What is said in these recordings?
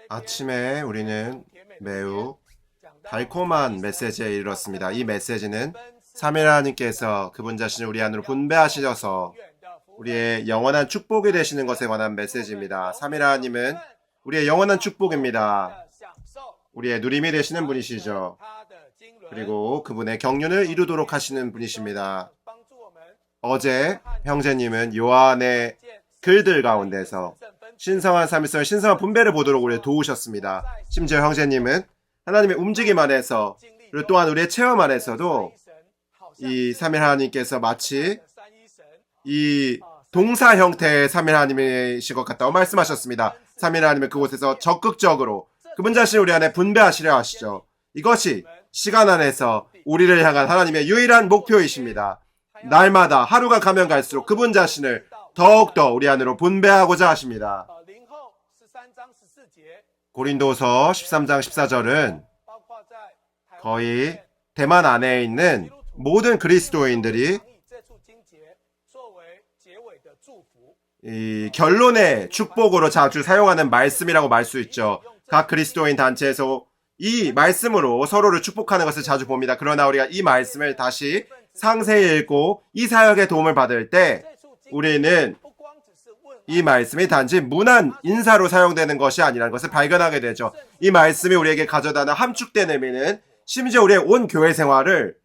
아침에 우리는 매우 달콤한 메시지에 이르렀습니다. 이 메시지는 삼위일 하나님께서 그분 자신을 우리 안으로 분배하셔서 우리의 영원한 축복이 되시는 것에 관한 메시지입니다. 삼위일 하나님은 우리의 영원한 축복입니다. 우리의 누림이 되시는 분이시죠. 그리고 그분의 경륜을 이루도록 하시는 분이십니다. 어제 형제님은 요한의 글들 가운데서 신성한 삼위성, 신성한 분배를 보도록 우리를 도우셨습니다. 심지어 형제님은 하나님의 움직임 안에서 그리고 또한 우리의 체험 안에서도 이 삼위일 하나님께서 마치 이 동사 형태의 삼위일 하나님이실 것 같다고 말씀하셨습니다. 삼위일 하나님은 그곳에서 적극적으로 그분 자신을 우리 안에 분배하시려 하시죠. 이것이 시간 안에서 우리를 향한 하나님의 유일한 목표이십니다. 날마다 하루가 가면 갈수록 그분 자신을 더욱더 우리 안으로 분배하고자 하십니다. 고린도서 13장 14절은 거의 대만 안에 있는 모든 그리스도인들이 이 결론의 축복으로 자주 사용하는 말씀이라고 말 수 있죠. 각 그리스도인 단체에서 이 말씀으로 서로를 축복하는 것을 자주 봅니다. 그러나 우리가 이 말씀을 다시 상세히 읽고 이 사역의 도움을 받을 때 우리는 이 말씀이 단지 문안 인사로 사용되는 것이 아니라는 것을 발견하게 되죠. 이 말씀이 우리에게 가져다는 함축된 의미는 심지어 우리의 온 교회 생활을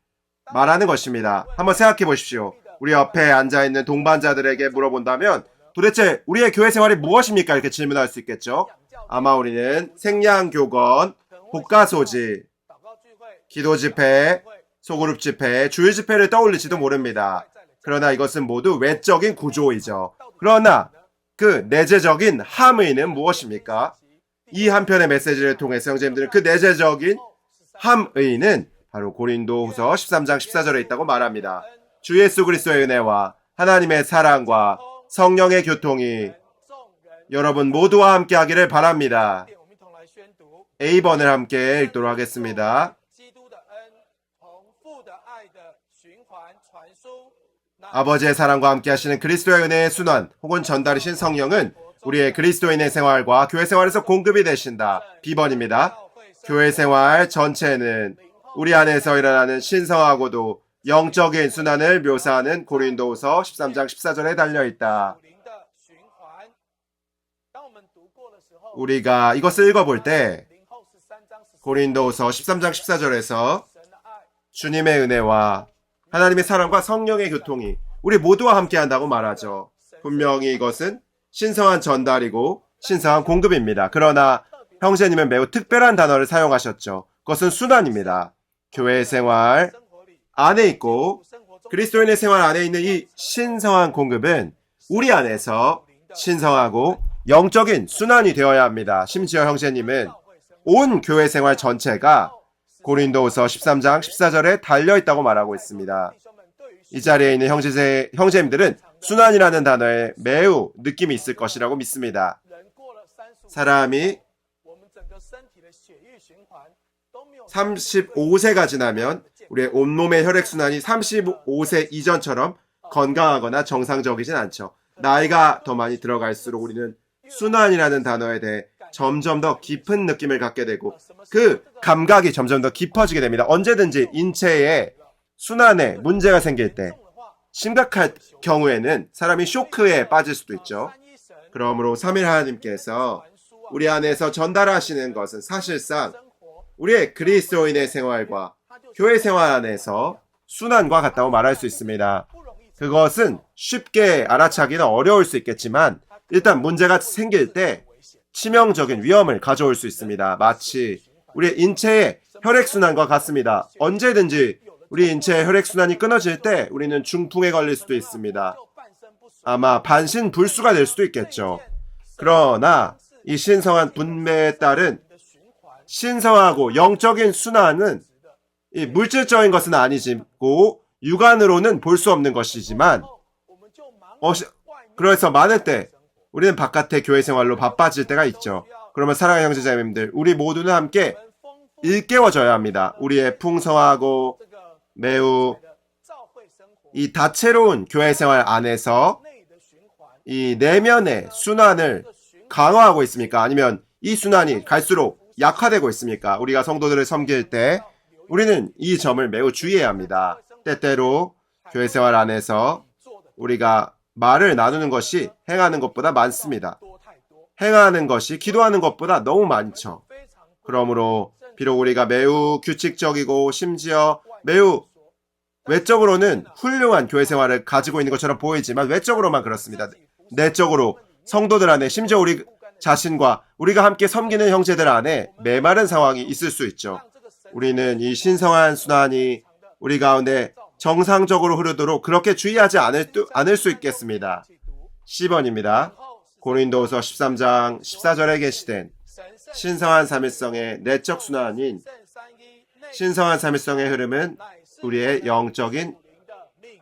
말하는 것입니다. 한번 생각해 보십시오. 우리 옆에 앉아있는 동반자들에게 물어본다면 도대체 우리의 교회 생활이 무엇입니까? 이렇게 질문할 수 있겠죠. 아마 우리는 생양교건, 복가소지, 기도집회, 소그룹 집회, 주일 집회를 떠올릴지도 모릅니다. 그러나 이것은 모두 외적인 구조이죠. 그러나 그 내재적인 함의는 무엇입니까? 이 한편의 메시지를 통해서 형제님들은 그 내재적인 함의는 바로 고린도후서 13장 14절에 있다고 말합니다. 주 예수 그리스도의 은혜와 하나님의 사랑과 성령의 교통이 여러분 모두와 함께 하기를 바랍니다. A번을 함께 읽도록 하겠습니다. 아버지의 사랑과 함께 하시는 그리스도의 은혜의 순환 혹은 전달이신 성령은 우리의 그리스도인의 생활과 교회 생활에서 공급이 되신다. B번입니다. 교회 생활 전체는 우리 안에서 일어나는 신성하고도 영적인 순환을 묘사하는 고린도후서 13장 14절에 달려있다. 우리가 이것을 읽어볼 때 고린도후서 13장 14절에서 주님의 은혜와 하나님의 사랑과 성령의 교통이 우리 모두와 함께 한다고 말하죠. 분명히 이것은 신성한 전달이고 신성한 공급입니다. 그러나 형제님은 매우 특별한 단어를 사용하셨죠. 그것은 순환입니다. 교회 생활 안에 있고 그리스도인의 생활 안에 있는 이 신성한 공급은 우리 안에서 신성하고 영적인 순환이 되어야 합니다. 심지어 형제님은 온 교회 생활 전체가 고린도후서 13장 14절에 달려있다고 말하고 있습니다. 이 자리에 있는 형제님들은 순환이라는 단어에 매우 느낌이 있을 것이라고 믿습니다. 사람이 35세가 지나면 우리의 온몸의 혈액순환이 35세 이전처럼 건강하거나 정상적이진 않죠. 나이가 더 많이 들어갈수록 우리는 순환이라는 단어에 대해 점점 더 깊은 느낌을 갖게 되고 그 감각이 점점 더 깊어지게 됩니다. 언제든지 인체에 순환에 문제가 생길 때 심각할 경우에는 사람이 쇼크에 빠질 수도 있죠. 그러므로 삼위일 하나님께서 우리 안에서 전달하시는 것은 사실상 우리의 그리스도인의 생활과 교회 생활 안에서 순환과 같다고 말할 수 있습니다. 그것은 쉽게 알아차기는 어려울 수 있겠지만 일단 문제가 생길 때 치명적인 위험을 가져올 수 있습니다. 마치 우리의 인체의 혈액순환과 같습니다. 언제든지 우리 인체의 혈액순환이 끊어질 때 우리는 중풍에 걸릴 수도 있습니다. 아마 반신불수가 될 수도 있겠죠. 그러나 이 신성한 분배에 따른 신성하고 영적인 순환은 이 물질적인 것은 아니고 육안으로는 볼 수 없는 것이지만 그래서 많을 때 우리는 바깥의 교회 생활로 바빠질 때가 있죠. 그러면 사랑하는 형제자매님들, 우리 모두는 함께 일깨워져야 합니다. 우리의 풍성하고 매우 이 다채로운 교회 생활 안에서 이 내면의 순환을 강화하고 있습니까? 아니면 이 순환이 갈수록 약화되고 있습니까? 우리가 성도들을 섬길 때 우리는 이 점을 매우 주의해야 합니다. 때때로 교회 생활 안에서 우리가 말을 나누는 것이 행하는 것보다 많습니다. 행하는 것이 기도하는 것보다 너무 많죠. 그러므로 비록 우리가 매우 규칙적이고 심지어 매우 외적으로는 훌륭한 교회 생활을 가지고 있는 것처럼 보이지만 외적으로만 그렇습니다. 내적으로 성도들 안에 심지어 우리 자신과 우리가 함께 섬기는 형제들 안에 메마른 상황이 있을 수 있죠. 우리는 이 신성한 순환이 우리 가운데 정상적으로 흐르도록 그렇게 주의하지 않을 수 있겠습니다. 10번입니다. 고린도후서 13장 14절에 게시된 신성한 삼위성의 내적 순환인 신성한 삼위성의 흐름은 우리의 영적인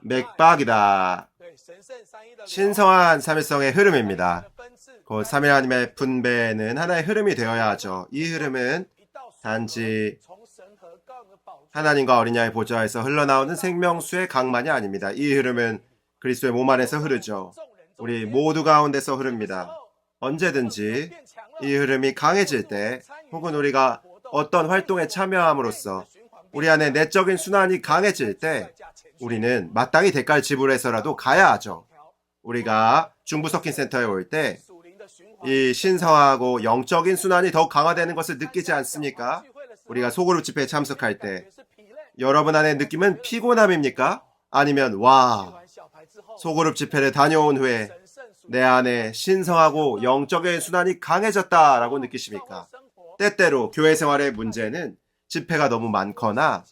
맥박이다. 신성한 삼위성의 흐름입니다. 곧 삼위 하나님의 분배는 하나의 흐름이 되어야 하죠. 이 흐름은 단지 하나님과 어린 양의 보좌에서 흘러나오는 생명수의 강만이 아닙니다. 이 흐름은 그리스도의 몸 안에서 흐르죠. 우리 모두 가운데서 흐릅니다. 언제든지 이 흐름이 강해질 때 혹은 우리가 어떤 활동에 참여함으로써 우리 안에 내적인 순환이 강해질 때 우리는 마땅히 대가를 지불해서라도 가야 하죠. 우리가 중부석힌 센터에 올 때 이 신성하고 영적인 순환이 더욱 강화되는 것을 느끼지 않습니까? 우리가 소그룹 집회에 참석할 때 여러분 안의 느낌은 피곤함입니까? 아니면 와, 소그룹 집회를 다녀온 후에 내 안에 신성하고 영적인 순환이 강해졌다라고 느끼십니까? 때때로 교회 생활의 문제는 집회가 너무 많거나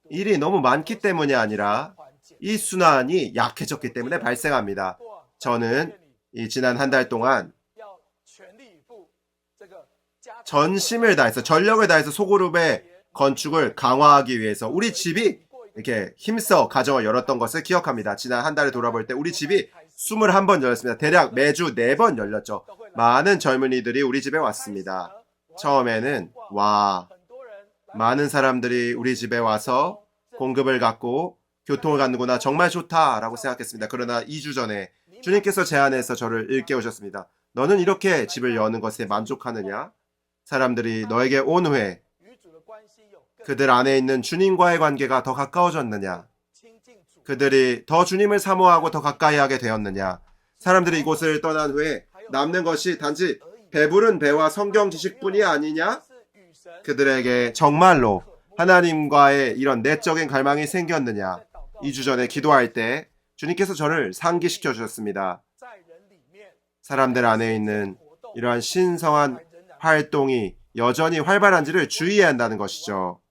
일이 너무 많기 때문이 아니라 이 순환이 약해졌기 때문에 발생합니다. 저는 이 지난 한 달 동안 전심을 다해서 전력을 다해서 소그룹의 건축을 강화하기 위해서 우리 집이 이렇게 힘써 가정을 열었던 것을 기억합니다. 지난 한 달을 돌아볼 때 우리 집이 21번 열렸습니다. 대략 매주 4번 열렸죠. 많은 젊은이들이 우리 집에 왔습니다. 처음에는 많은 사람들이 우리 집에 와서 공급을 갖고 교통을 갖는구나, 정말 좋다라고 생각했습니다. 그러나 2주 전에 주님께서 제 안에서 저를 일깨우셨습니다. 너는 이렇게 집을 여는 것에 만족하느냐? 사람들이 너에게 온 후에 그들 안에 있는 주님과의 관계가 더 가까워졌느냐? 그들이 더 주님을 사모하고 더 가까이 하게 되었느냐? 사람들이 이곳을 떠난 후에 남는 것이 단지 배부른 배와 성경 지식뿐이 아니냐? 그들에게 정말로 하나님과의 이런 내적인 갈망이 생겼느냐? 2주 전에 기도할 때 주님께서 저를 상기시켜 주셨습니다. 사람들 안에 있는 이러한 신성한 활동이 여전히 활발한지를 주의해야 한다는 것이죠.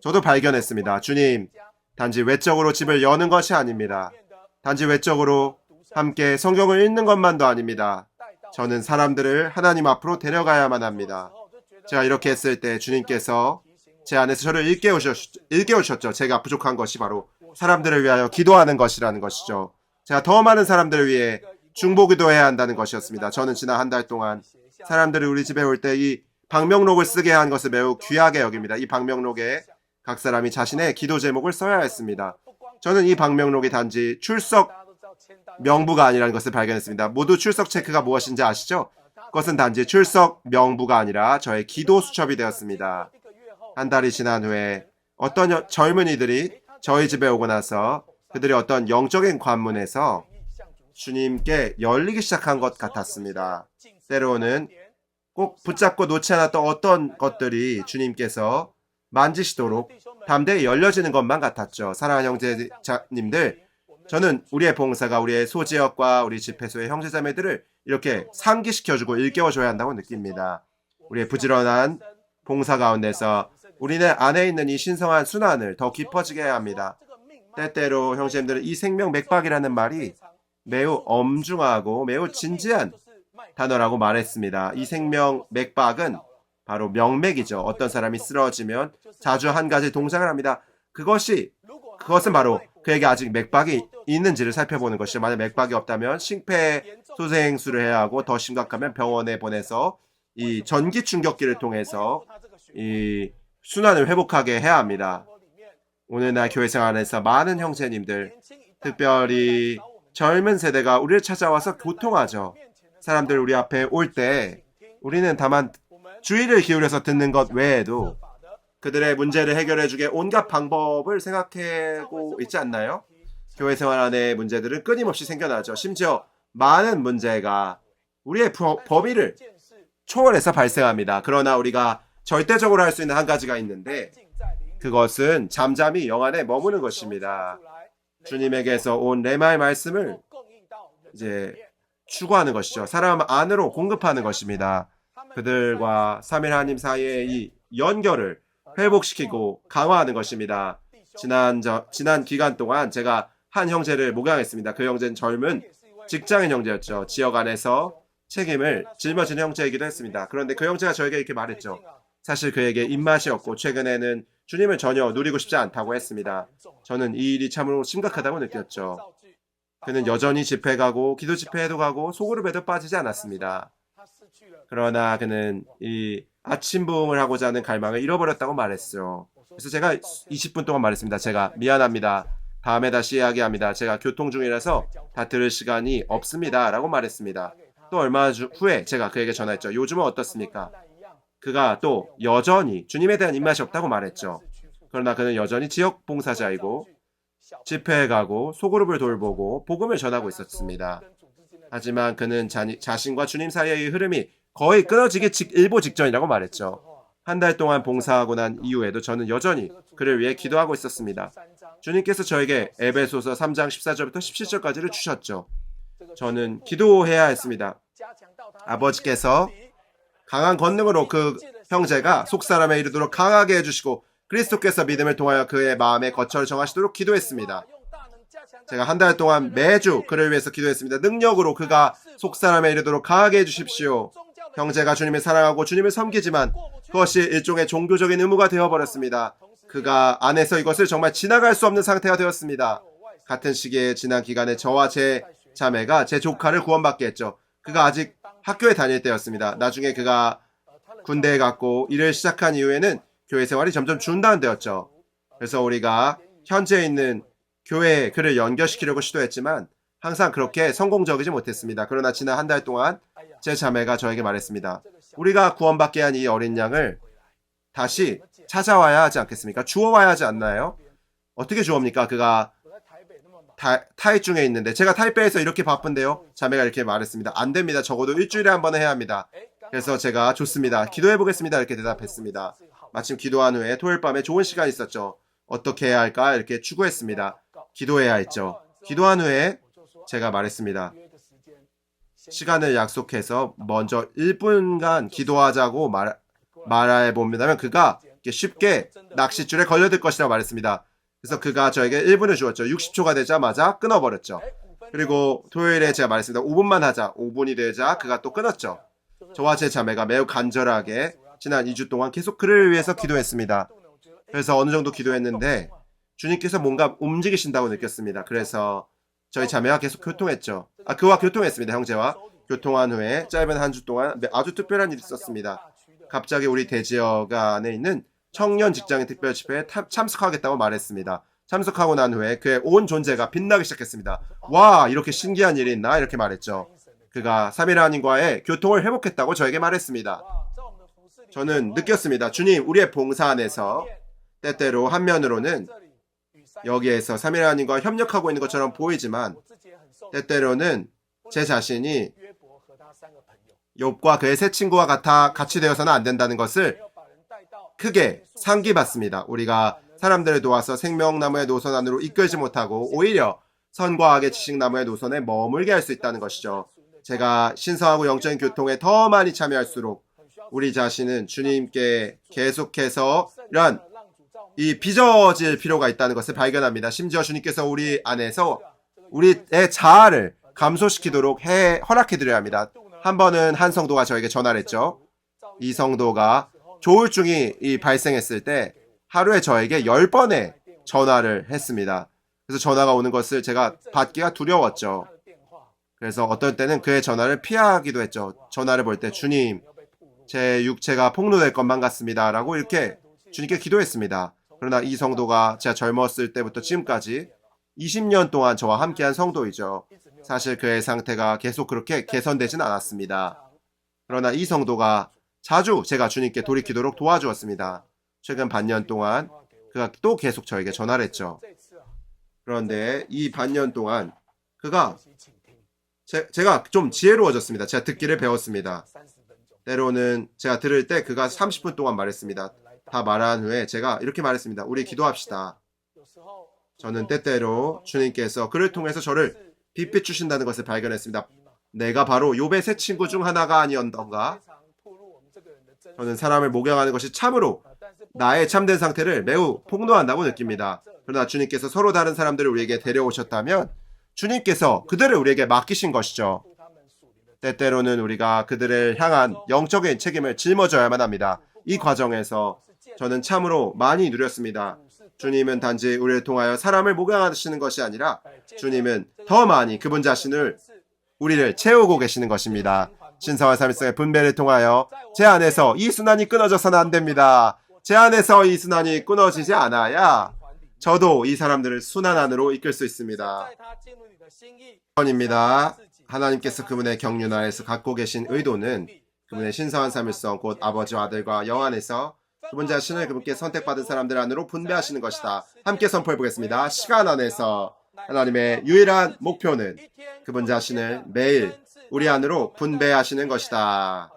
저도 발견했습니다. 주님, 단지 외적으로 집을 여는 것이 아닙니다. 단지 외적으로 함께 성경을 읽는 것만도 아닙니다. 저는 사람들을 하나님 앞으로 데려가야만 합니다. 제가 이렇게 했을 때 주님께서 제 안에서 저를 일깨우셨죠. 제가 부족한 것이 바로 사람들을 위하여 기도하는 것이라는 것이죠. 제가 더 많은 사람들을 위해 중보기도해야 한다는 것이었습니다. 저는 지난 한 달 동안 사람들이 우리 집에 올 때 이 방명록을 쓰게 한 것을 매우 귀하게 여깁니다. 이 방명록에 각 사람이 자신의 기도 제목을 써야 했습니다. 저는 이 방명록이 단지 출석 명부가 아니라는 것을 발견했습니다. 모두 출석 체크가 무엇인지 아시죠? 그것은 단지 출석 명부가 아니라 저의 기도 수첩이 되었습니다. 한 달이 지난 후에 어떤 젊은이들이 저희 집에 오고 나서 그들이 어떤 영적인 관문에서 주님께 열리기 시작한 것 같았습니다. 때로는 꼭 붙잡고 놓지 않았던 어떤 것들이 주님께서 만지시도록 담대히 열려지는 것만 같았죠. 사랑하는 형제자님들, 저는 우리의 봉사가 우리의 소지역과 우리 집회소의 형제자매들을 이렇게 상기시켜주고 일깨워줘야 한다고 느낍니다. 우리의 부지런한 봉사 가운데서 우리네 안에 있는 이 신성한 순환을 더 깊어지게 해야 합니다. 때때로 형제님들은 이 생명 맥박이라는 말이 매우 엄중하고 매우 진지한 단어라고 말했습니다. 이 생명 맥박은 바로 명맥이죠. 어떤 사람이 쓰러지면 자주 한 가지 동작을 합니다. 그것은 바로 그에게 아직 맥박이 있는지를 살펴보는 것이죠. 만약 맥박이 없다면 심폐소생술을 해야 하고 더 심각하면 병원에 보내서 이 전기 충격기를 통해서 이 순환을 회복하게 해야 합니다. 오늘날 교회 생활에서 많은 형제님들, 특별히 젊은 세대가 우리를 찾아와서 교통하죠. 사람들 우리 앞에 올 때 우리는 다만 주의를 기울여서 듣는 것 외에도 그들의 문제를 해결해주게 온갖 방법을 생각하고 있지 않나요? 교회 생활 안에 문제들은 끊임없이 생겨나죠. 심지어 많은 문제가 우리의 범위를 초월해서 발생합니다. 그러나 우리가 절대적으로 할 수 있는 한 가지가 있는데 그것은 잠잠히 영 안에 머무는 것입니다. 주님에게서 온 레마의 말씀을 이제 추구하는 것이죠. 사람 안으로 공급하는 것입니다. 그들과 삼일 하나님 사이의 이 연결을 회복시키고 강화하는 것입니다. 지난 기간 동안 제가 한 형제를 목양했습니다. 그 형제는 젊은 직장인 형제였죠. 지역 안에서 책임을 짊어지는 형제이기도 했습니다. 그런데 그 형제가 저에게 이렇게 말했죠. 사실 그에게 입맛이 없고 최근에는 주님을 전혀 누리고 싶지 않다고 했습니다. 저는 이 일이 참으로 심각하다고 느꼈죠. 그는 여전히 집회 가고 기도 집회에도 가고 소그룹에도 빠지지 않았습니다. 그러나 그는 이 아침 부흥을 하고자 하는 갈망을 잃어버렸다고 말했어요. 그래서 제가 20분 동안 말했습니다. 제가 미안합니다. 다음에 다시 이야기합니다. 제가 교통 중이라서 다 들을 시간이 없습니다. 라고 말했습니다. 또 얼마 후에 제가 그에게 전화했죠. 요즘은 어떻습니까? 그가 또 여전히 주님에 대한 입맛이 없다고 말했죠. 그러나 그는 여전히 지역 봉사자이고 집회에 가고 소그룹을 돌보고 복음을 전하고 있었습니다. 하지만 그는 자신과 주님 사이의 흐름이 거의 끊어지기 일보 직전이라고 말했죠. 한 달 동안 봉사하고 난 이후에도 저는 여전히 그를 위해 기도하고 있었습니다. 주님께서 저에게 에베소서 3장 14절부터 17절까지를 주셨죠. 저는 기도해야 했습니다. 아버지께서 강한 권능으로 그 형제가 속사람에 이르도록 강하게 해주시고 그리스도께서 믿음을 통하여 그의 마음의 거처를 정하시도록 기도했습니다. 제가 한 달 동안 매주 그를 위해서 기도했습니다. 능력으로 그가 속사람에 이르도록 강하게 해주십시오. 형제가 주님을 사랑하고 주님을 섬기지만 그것이 일종의 종교적인 의무가 되어버렸습니다. 그가 안에서 이것을 정말 지나갈 수 없는 상태가 되었습니다. 같은 시기에 지난 기간에 저와 제 자매가 제 조카를 구원받게 했죠. 그가 아직 학교에 다닐 때였습니다. 나중에 그가 군대에 갔고 일을 시작한 이후에는 교회 생활이 점점 중단되었죠. 그래서 우리가 현재 있는 교회에 그를 연결시키려고 시도했지만 항상 그렇게 성공적이지 못했습니다. 그러나 지난 한 달 동안 제 자매가 저에게 말했습니다. 우리가 구원받게 한 이 어린 양을 다시 찾아와야 하지 않겠습니까? 주워와야 하지 않나요? 어떻게 주웁니까? 그가 타이중에 있는데 제가 타이베이에서 이렇게 바쁜데요. 자매가 이렇게 말했습니다. 안 됩니다. 적어도 일주일에 한 번은 해야 합니다. 그래서 제가 좋습니다. 기도해 보겠습니다. 이렇게 대답했습니다. 마침 기도한 후에 토요일 밤에 좋은 시간이 있었죠. 어떻게 해야 할까? 이렇게 추구했습니다. 기도해야 했죠. 기도한 후에 제가 말했습니다. 시간을 약속해서 먼저 1분간 기도하자고 말해 봅니다면 그가 쉽게 낚싯줄에 걸려들 것이라고 말했습니다. 그래서 그가 저에게 1분을 주었죠. 60초가 되자마자 끊어버렸죠. 그리고 토요일에 제가 말했습니다. 5분만 하자. 5분이 되자 그가 또 끊었죠. 저와 제 자매가 매우 간절하게 지난 2주 동안 계속 그를 위해서 기도했습니다. 그래서 어느 정도 기도했는데 주님께서 뭔가 움직이신다고 느꼈습니다. 그래서 저희 자매와 계속 교통했죠. 그와 교통했습니다. 형제와 교통한 후에 짧은 한 주 동안 아주 특별한 일이 있었습니다. 갑자기 우리 대지역 안에 있는 청년 직장인 특별 집회에 참석하겠다고 말했습니다. 참석하고 난 후에 그의 온 존재가 빛나기 시작했습니다. 와, 이렇게 신기한 일이 있나? 이렇게 말했죠. 그가 3일 하나님과의 교통을 회복했다고 저에게 말했습니다. 저는 느꼈습니다. 주님, 우리의 봉사 안에서 때때로 한면으로는 여기에서 3일 하나님과 협력하고 있는 것처럼 보이지만 때때로는 제 자신이 욥과 그의 세 친구와 같이 되어서는 안 된다는 것을 크게 상기받습니다. 우리가 사람들을 도와서 생명나무의 노선 안으로 이끌지 못하고 오히려 선과 악의 지식나무의 노선에 머물게 할 수 있다는 것이죠. 제가 신성하고 영적인 교통에 더 많이 참여할수록 우리 자신은 주님께 계속해서 이런 이 빚어질 필요가 있다는 것을 발견합니다. 심지어 주님께서 우리 안에서 우리의 자아를 감소시키도록 허락해드려야 합니다. 한 번은 한 성도가 저에게 전화를 했죠. 이 성도가 조울증이 발생했을 때 하루에 저에게 10번의 전화를 했습니다. 그래서 전화가 오는 것을 제가 받기가 두려웠죠. 그래서 어떨 때는 그의 전화를 피하기도 했죠. 전화를 볼 때 주님, 제 육체가 폭로될 것만 같습니다. 라고 이렇게 주님께 기도했습니다. 그러나 이 성도가 제가 젊었을 때부터 지금까지 20년 동안 저와 함께한 성도이죠. 사실 그의 상태가 계속 그렇게 개선되진 않았습니다. 그러나 이 성도가 자주 제가 주님께 돌이키도록 도와주었습니다. 최근 반년 동안 그가 또 계속 저에게 전화를 했죠. 그런데 이 반년 동안 그가 제가 좀 지혜로워졌습니다. 제가 듣기를 배웠습니다. 때로는 제가 들을 때 그가 30분 동안 말했습니다. 다 말한 후에 제가 이렇게 말했습니다. 우리 기도합시다. 저는 때때로 주님께서 그를 통해서 저를 빛빛 주신다는 것을 발견했습니다. 내가 바로 욥의 세 친구 중 하나가 아니었던가? 저는 사람을 목양하는 것이 참으로 나의 참된 상태를 매우 폭로한다고 느낍니다. 그러나 주님께서 서로 다른 사람들을 우리에게 데려오셨다면 주님께서 그들을 우리에게 맡기신 것이죠. 때때로는 우리가 그들을 향한 영적인 책임을 짊어져야만 합니다. 이 과정에서 저는 참으로 많이 누렸습니다. 주님은 단지 우리를 통하여 사람을 목양하시는 것이 아니라 주님은 더 많이 그분 자신을 우리를 채우고 계시는 것입니다. 신성한 삶의 분배를 통하여 제 안에서 이 순환이 끊어져서는 안 됩니다. 제 안에서 이 순환이 끊어지지 않아야 저도 이 사람들을 순환 안으로 이끌 수 있습니다. 입니다. 하나님께서 그분의 경륜 안에서 갖고 계신 의도는 그분의 신성한 삶일성 곧 아버지와 아들과 영 안에서 그분 자신을 그분께 선택받은 사람들 안으로 분배하시는 것이다. 함께 선포해 보겠습니다. 시간 안에서 하나님의 유일한 목표는 그분 자신을 매일 우리 안으로 분배하시는 것이다.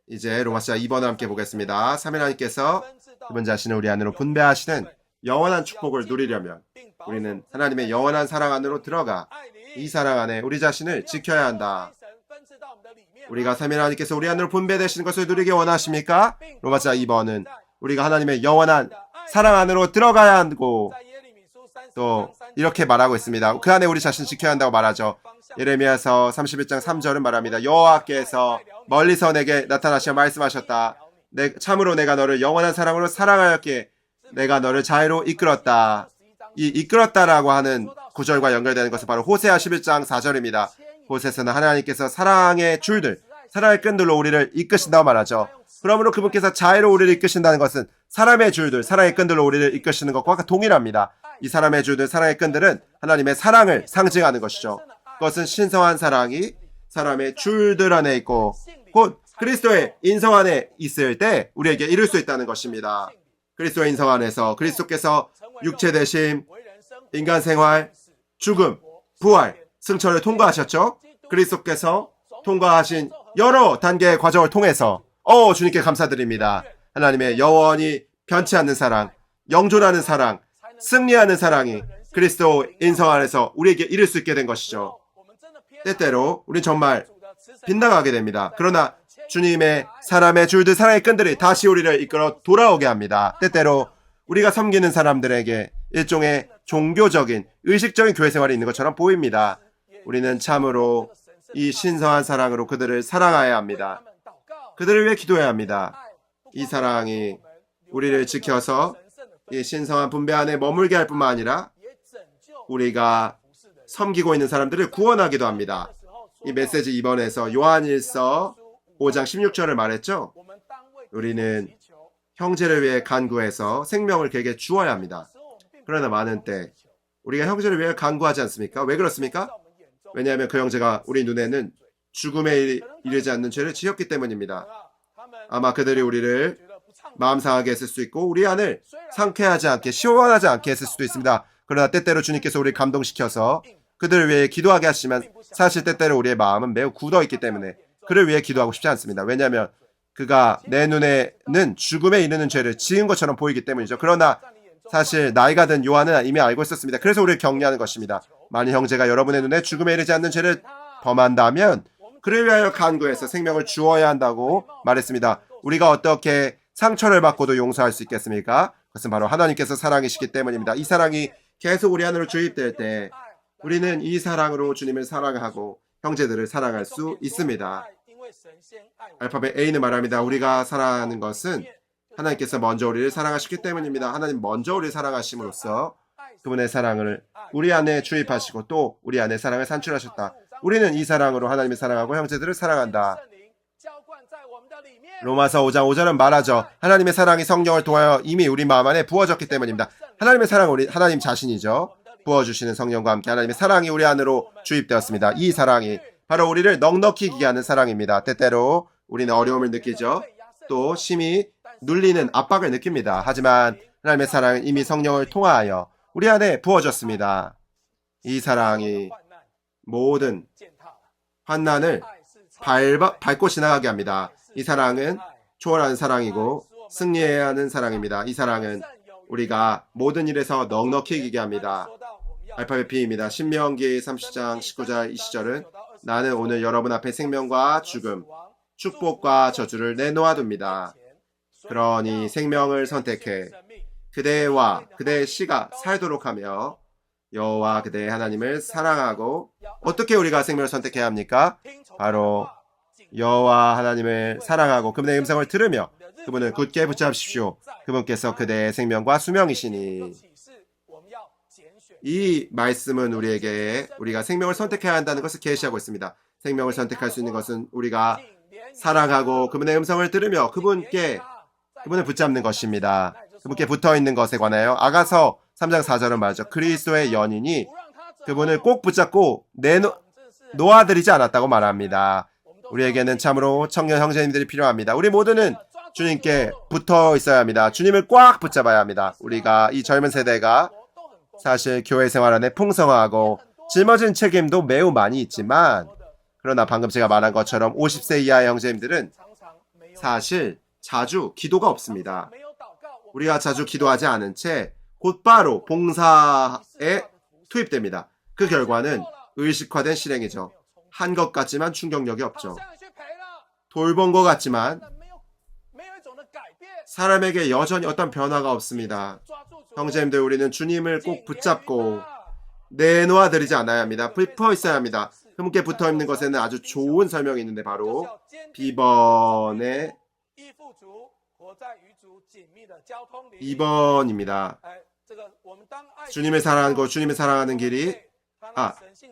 이제 로마서 2번을 함께 보겠습니다. 3일 하나님께서 그분 자신을 우리 안으로 분배하시는 영원한 축복을 누리려면 우리는 하나님의 영원한 사랑 안으로 들어가 이 사랑 안에 우리 자신을 지켜야 한다. 우리가 3일 하나님께서 우리 안으로 분배되시는 것을 누리기 원하십니까? 로마서 2번은 우리가 하나님의 영원한 사랑 안으로 들어가야 하고 또 이렇게 말하고 있습니다. 그 안에 우리 자신 지켜야 한다고 말하죠. 예레미야서 31장 3절은 말합니다. 여호와께서 멀리서 내게 나타나시어 말씀하셨다. 참으로 내가 너를 영원한 사랑으로 사랑하였기에 내가 너를 자유로 이끌었다. 이 이끌었다라고 하는 구절과 연결되는 것은 바로 호세아 11장 4절입니다. 호세아서는 하나님께서 사랑의 줄들, 사랑의 끈들로 우리를 이끄신다고 말하죠. 그러므로 그분께서 자유로 우리를 이끄신다는 것은 사람의 줄들, 사랑의 끈들로 우리를 이끄시는 것과 동일합니다. 이 사람의 줄들, 사랑의 끈들은 하나님의 사랑을 상징하는 것이죠. 그것은 신성한 사랑이 사람의 줄들 안에 있고 곧 그리스도의 인성 안에 있을 때 우리에게 이룰 수 있다는 것입니다. 그리스도의 인성 안에서 그리스도께서 육체 되심, 인간 생활, 죽음, 부활, 승천을 통과하셨죠. 그리스도께서 통과하신 여러 단계의 과정을 통해서 주님께 감사드립니다. 하나님의 영원히 변치 않는 사랑, 영존하는 사랑, 승리하는 사랑이 그리스도 인성 안에서 우리에게 이룰 수 있게 된 것이죠. 때때로 우린 정말 빗나가게 됩니다. 그러나 주님의 사람의 줄들, 사랑의 끈들이 다시 우리를 이끌어 돌아오게 합니다. 때때로 우리가 섬기는 사람들에게 일종의 종교적인, 의식적인 교회 생활이 있는 것처럼 보입니다. 우리는 참으로 이 신성한 사랑으로 그들을 사랑해야 합니다. 그들을 위해 기도해야 합니다. 이 사랑이 우리를 지켜서 이 신성한 분배 안에 머물게 할 뿐만 아니라 우리가 섬기고 있는 사람들을 구원하기도 합니다. 이 메시지 2번에서 요한일서 5장 16절을 말했죠. 우리는 형제를 위해 간구해서 생명을 그에게 주어야 합니다. 그러나 많은 때 우리가 형제를 위해 간구하지 않습니까? 왜 그렇습니까? 왜냐하면 그 형제가 우리 눈에는 죽음에 이르지 않는 죄를 지었기 때문입니다. 아마 그들이 우리를 마음 상하게 했을 수 있고 우리 안을 상쾌하지 않게 시원하지 않게 했을 수도 있습니다. 그러나 때때로 주님께서 우리를 감동시켜서 그들을 위해 기도하게 하시면 사실 때때로 우리의 마음은 매우 굳어있기 때문에 그를 위해 기도하고 싶지 않습니다. 왜냐하면 그가 내 눈에는 죽음에 이르는 죄를 지은 것처럼 보이기 때문이죠. 그러나 사실 나이가 든 요한은 이미 알고 있었습니다. 그래서 우리를 격려하는 것입니다. 만일 형제가 여러분의 눈에 죽음에 이르지 않는 죄를 범한다면 그를 위하여 간구해서 생명을 주어야 한다고 말했습니다. 우리가 어떻게 상처를 받고도 용서할 수 있겠습니까? 그것은 바로 하나님께서 사랑이시기 때문입니다. 이 사랑이 계속 우리 안으로 주입될 때 우리는 이 사랑으로 주님을 사랑하고 형제들을 사랑할 수 있습니다. 알파벳 A는 말합니다. 우리가 사랑하는 것은 하나님께서 먼저 우리를 사랑하셨기 때문입니다. 하나님 먼저 우리를 사랑하심으로써 그분의 사랑을 우리 안에 주입하시고 또 우리 안에 사랑을 산출하셨다. 우리는 이 사랑으로 하나님을 사랑하고 형제들을 사랑한다. 로마서 5장 5절은 말하죠. 하나님의 사랑이 성령을 통하여 이미 우리 마음 안에 부어졌기 때문입니다. 하나님의 사랑은 우리 하나님 자신이죠. 부어주시는 성령과 함께 하나님의 사랑이 우리 안으로 주입되었습니다. 이 사랑이 바로 우리를 넉넉히 기게 하는 사랑입니다. 때때로 우리는 어려움을 느끼죠. 또 심히 눌리는 압박을 느낍니다. 하지만 하나님의 사랑은 이미 성령을 통하여 우리 안에 부어졌습니다. 이 사랑이 모든 환난을 밟고 지나가게 합니다. 이 사랑은 초월하는 사랑이고 승리해야 하는 사랑입니다. 이 사랑은 우리가 모든 일에서 넉넉히 이기게 합니다. 알파벳 B입니다. 신명기 30장 19절 20절은 나는 오늘 여러분 앞에 생명과 죽음, 축복과 저주를 내놓아둡니다. 그러니 생명을 선택해 그대와 그대의 씨가 살도록 하며 여호와 그대의 하나님을 사랑하고 어떻게 우리가 생명을 선택해야 합니까? 바로 여호와 하나님을 사랑하고 그분의 음성을 들으며 그분을 굳게 붙잡으십시오. 그분께서 그대의 생명과 수명이시니. 이 말씀은 우리에게 우리가 생명을 선택해야 한다는 것을 계시하고 있습니다. 생명을 선택할 수 있는 것은 우리가 사랑하고 그분의 음성을 들으며 그분을 붙잡는 것입니다. 그분께 붙어있는 것에 관하여 아가서 3장 4절은 말이죠. 그리스도의 연인이 그분을 꼭 붙잡고 놓아드리지 않았다고 말합니다. 우리에게는 참으로 청년 형제님들이 필요합니다. 우리 모두는 주님께 붙어 있어야 합니다. 주님을 꽉 붙잡아야 합니다. 우리가 이 젊은 세대가 사실 교회 생활 안에 풍성하고 짊어진 책임도 매우 많이 있지만 그러나 방금 제가 말한 것처럼 50세 이하의 형제님들은 사실 자주 기도가 없습니다. 우리가 자주 기도하지 않은 채 곧바로 봉사에 투입됩니다. 그 결과는 의식화된 실행이죠. 한 것 같지만 충격력이 없죠. 돌본 것 같지만 사람에게 여전히 어떤 변화가 없습니다. 형제님들, 우리는 주님을 꼭 붙잡고 내놓아드리지 않아야 합니다. 붙어 있어야 합니다. 그분께 붙어 있는 것에는 아주 좋은 설명이 있는데 바로 B번의 2번입니다. 주님을 사랑하고 주님을 사랑하는 길이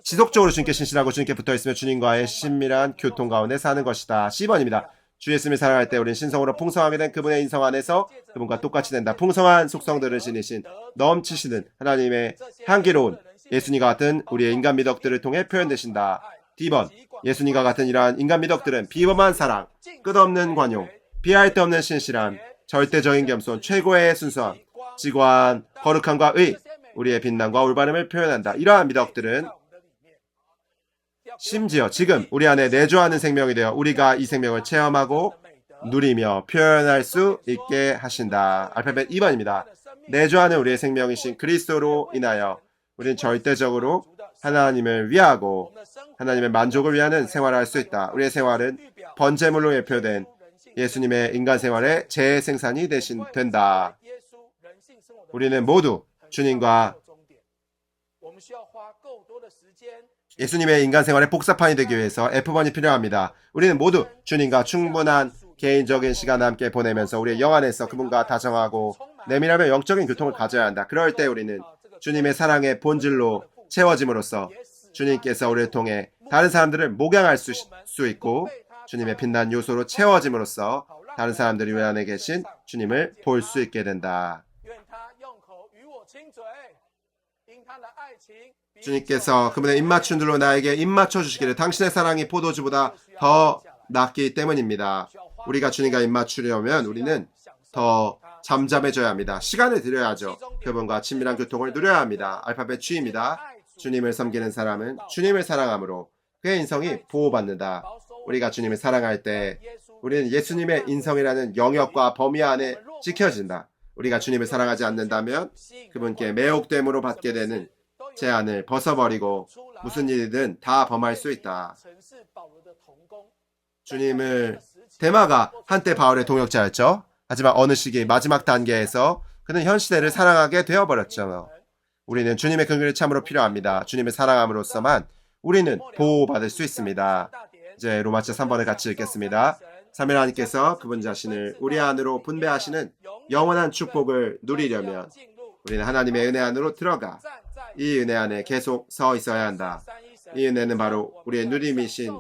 지속적으로 주님께 신실하고 주님께 붙어있으며 주님과의 친밀한 교통 가운데 사는 것이다. C번입니다. 주 예수님을 사랑할 때 우리는 신성으로 풍성하게 된 그분의 인성 안에서 그분과 똑같이 된다. 풍성한 속성들을 지니신 넘치시는 하나님의 향기로운 예수님과 같은 우리의 인간 미덕들을 통해 표현되신다. D번, 예수님과 같은 이러한 인간 미덕들은 비범한 사랑, 끝없는 관용, 비할 데 없는 신실함, 절대적인 겸손, 최고의 순수함, 지관, 거룩함과 의, 우리의 빛남과 올바름을 표현한다. 이러한 미덕들은 심지어 지금 우리 안에 내주하는 생명이 되어 우리가 이 생명을 체험하고 누리며 표현할 수 있게 하신다. 알파벳 2번입니다. 내주하는 우리의 생명이신 그리스도로 인하여 우리는 절대적으로 하나님을 위하고 하나님의 만족을 위하는 생활을 할 수 있다. 우리의 생활은 번제물로 예표된 예수님의 인간 생활의 재생산이 된다. 우리는 모두 주님과 예수님의 인간 생활의 복사판이 되기 위해서 F번이 필요합니다. 우리는 모두 주님과 충분한 개인적인 시간을 함께 보내면서 우리의 영 안에서 그분과 다정하고 내밀하며 영적인 교통을 가져야 한다. 그럴 때 우리는 주님의 사랑의 본질로 채워짐으로써 주님께서 우리를 통해 다른 사람들을 목양할 수 있고 주님의 빛난 요소로 채워짐으로써 다른 사람들이 우리 안에 계신 주님을 볼 수 있게 된다. 주님께서 그분의 입맞춤들로 나에게 입맞춰 주시기를 당신의 사랑이 포도주보다 더 낫기 때문입니다. 우리가 주님과 입맞추려면 우리는 더 잠잠해져야 합니다. 시간을 들여야죠. 그분과 친밀한 교통을 누려야 합니다. 알파벳 G입니다. 주님을 섬기는 사람은 주님을 사랑함으로 그의 인성이 보호받는다. 우리가 주님을 사랑할 때 우리는 예수님의 인성이라는 영역과 범위 안에 지켜진다. 우리가 주님을 사랑하지 않는다면 그분께 매혹됨으로 받게 되는 제한을 벗어버리고 무슨 일이든 다 범할 수 있다. 주님을 데마가 한때 바울의 동역자였죠. 하지만 어느 시기 마지막 단계에서 그는 현 시대를 사랑하게 되어버렸죠. 우리는 주님의 긍휼이 참으로 필요합니다. 주님을 사랑함으로써만 우리는 보호받을 수 있습니다. 이제 로마서 3번을 같이 읽겠습니다. 삼위 하나님께서 그분 자신을 우리 안으로 분배하시는 영원한 축복을 누리려면 우리는 하나님의 은혜 안으로 들어가 이 은혜 안에 계속 서 있어야 한다. 이 은혜는 바로 우리의 누림이신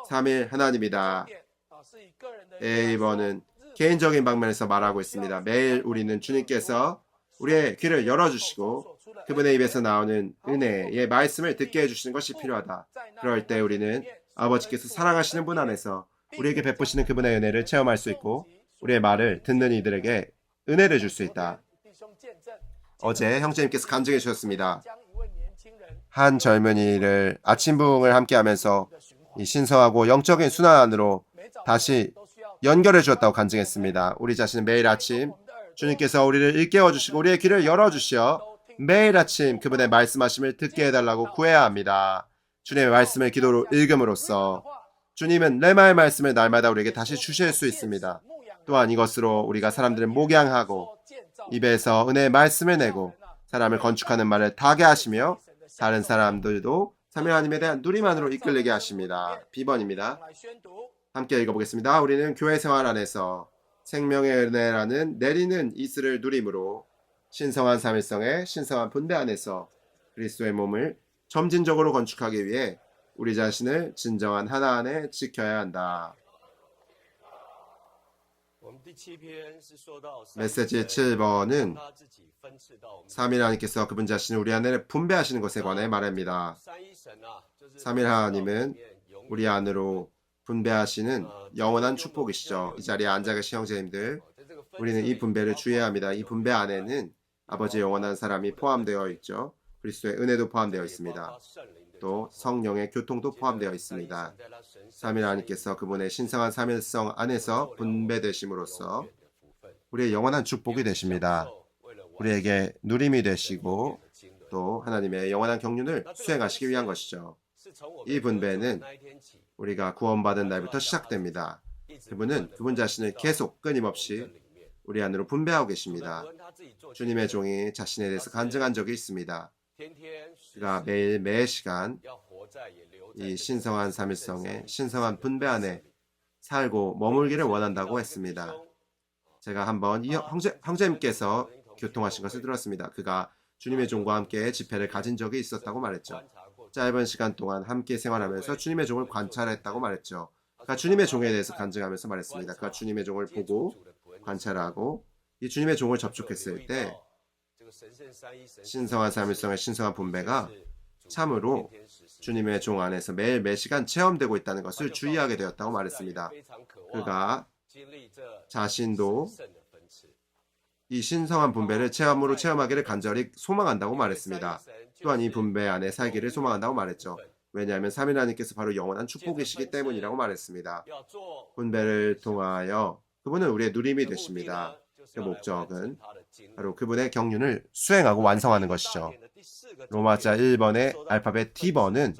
삼위 하나님이다. A번은 개인적인 방면에서 말하고 있습니다. 매일 우리는 주님께서 우리의 귀를 열어주시고 그분의 입에서 나오는 은혜의 말씀을 듣게 해주시는 것이 필요하다. 그럴 때 우리는 아버지께서 사랑하시는 분 안에서 우리에게 베푸시는 그분의 은혜를 체험할 수 있고 우리의 말을 듣는 이들에게 은혜를 줄 수 있다. 어제 형제님께서 간증해 주셨습니다. 한 젊은이를 아침 부흥을 함께 하면서 이 신성하고 영적인 순환으로 다시 연결해 주었다고 간증했습니다. 우리 자신은 매일 아침 주님께서 우리를 일깨워 주시고 우리의 귀를 열어 주시어 매일 아침 그분의 말씀하심을 듣게 해달라고 구해야 합니다. 주님의 말씀을 기도로 읽음으로써 주님은 레마의 말씀을 날마다 우리에게 다시 주실 수 있습니다. 또한 이것으로 우리가 사람들을 목양하고 입에서 은혜의 말씀을 내고 사람을 건축하는 말을 타게 하시며 다른 사람들도 삼위 하나님에 대한 누리만으로 이끌리게 하십니다. B번입니다. 함께 읽어보겠습니다. 우리는 교회 생활 안에서 생명의 은혜라는 내리는 이슬을 누림으로 신성한 삼일성의 신성한 분배 안에서 그리스도의 몸을 점진적으로 건축하기 위해 우리 자신을 진정한 하나 안에 지켜야 한다. 메시지 7번은 삼일 하나님께서 그분 자신을 우리 안에 분배하시는 것에 관해 말합니다. 삼일 하나님은 우리 안으로 분배하시는 영원한 축복이시죠. 이 자리에 앉아 계신 형제님들, 우리는 이 분배를 주의해야 합니다. 이 분배 안에는 아버지의 영원한 사람이 포함되어 있죠. 그리스도의 은혜도 포함되어 있습니다. 또 성령의 교통도 포함되어 있습니다. 삼일 하나님께서 그분의 신성한 삼일성 안에서 분배되심으로써 우리의 영원한 축복이 되십니다. 우리에게 누림이 되시고 또 하나님의 영원한 경륜을 수행하시기 위한 것이죠. 이 분배는 우리가 구원받은 날부터 시작됩니다. 그분은 그분 자신을 계속 끊임없이 우리 안으로 분배하고 계십니다. 주님의 종이 자신에 대해서 간증한 적이 있습니다. 그가 매일 매 시간 이 신성한 삼일성의 신성한 분배 안에 살고 머물기를 원한다고 했습니다. 제가 한번 이 형제님께서 교통하신 것을 들었습니다. 그가 주님의 종과 함께 집회를 가진 적이 있었다고 말했죠. 짧은 시간 동안 함께 생활하면서 주님의 종을 관찰했다고 말했죠. 그가 주님의 종에 대해서 간증하면서 말했습니다. 그가 주님의 종을 보고 관찰하고 이 주님의 종을 접촉했을 때 신성한 삼일성의 신성한 분배가 참으로 주님의 종 안에서 매일 매 시간 체험되고 있다는 것을 주의하게 되었다고 말했습니다. 그가 자신도 이 신성한 분배를 체험으로 체험하기를 간절히 소망한다고 말했습니다. 또한 이 분배 안에 살기를 소망한다고 말했죠. 왜냐하면 삼위 하나님께서 바로 영원한 축복이시기 때문이라고 말했습니다. 분배를 통하여 그분은 우리의 누림이 되십니다. 그 목적은 바로 그분의 경륜을 수행하고 완성하는 것이죠. 로마자 1번의 알파벳 T번은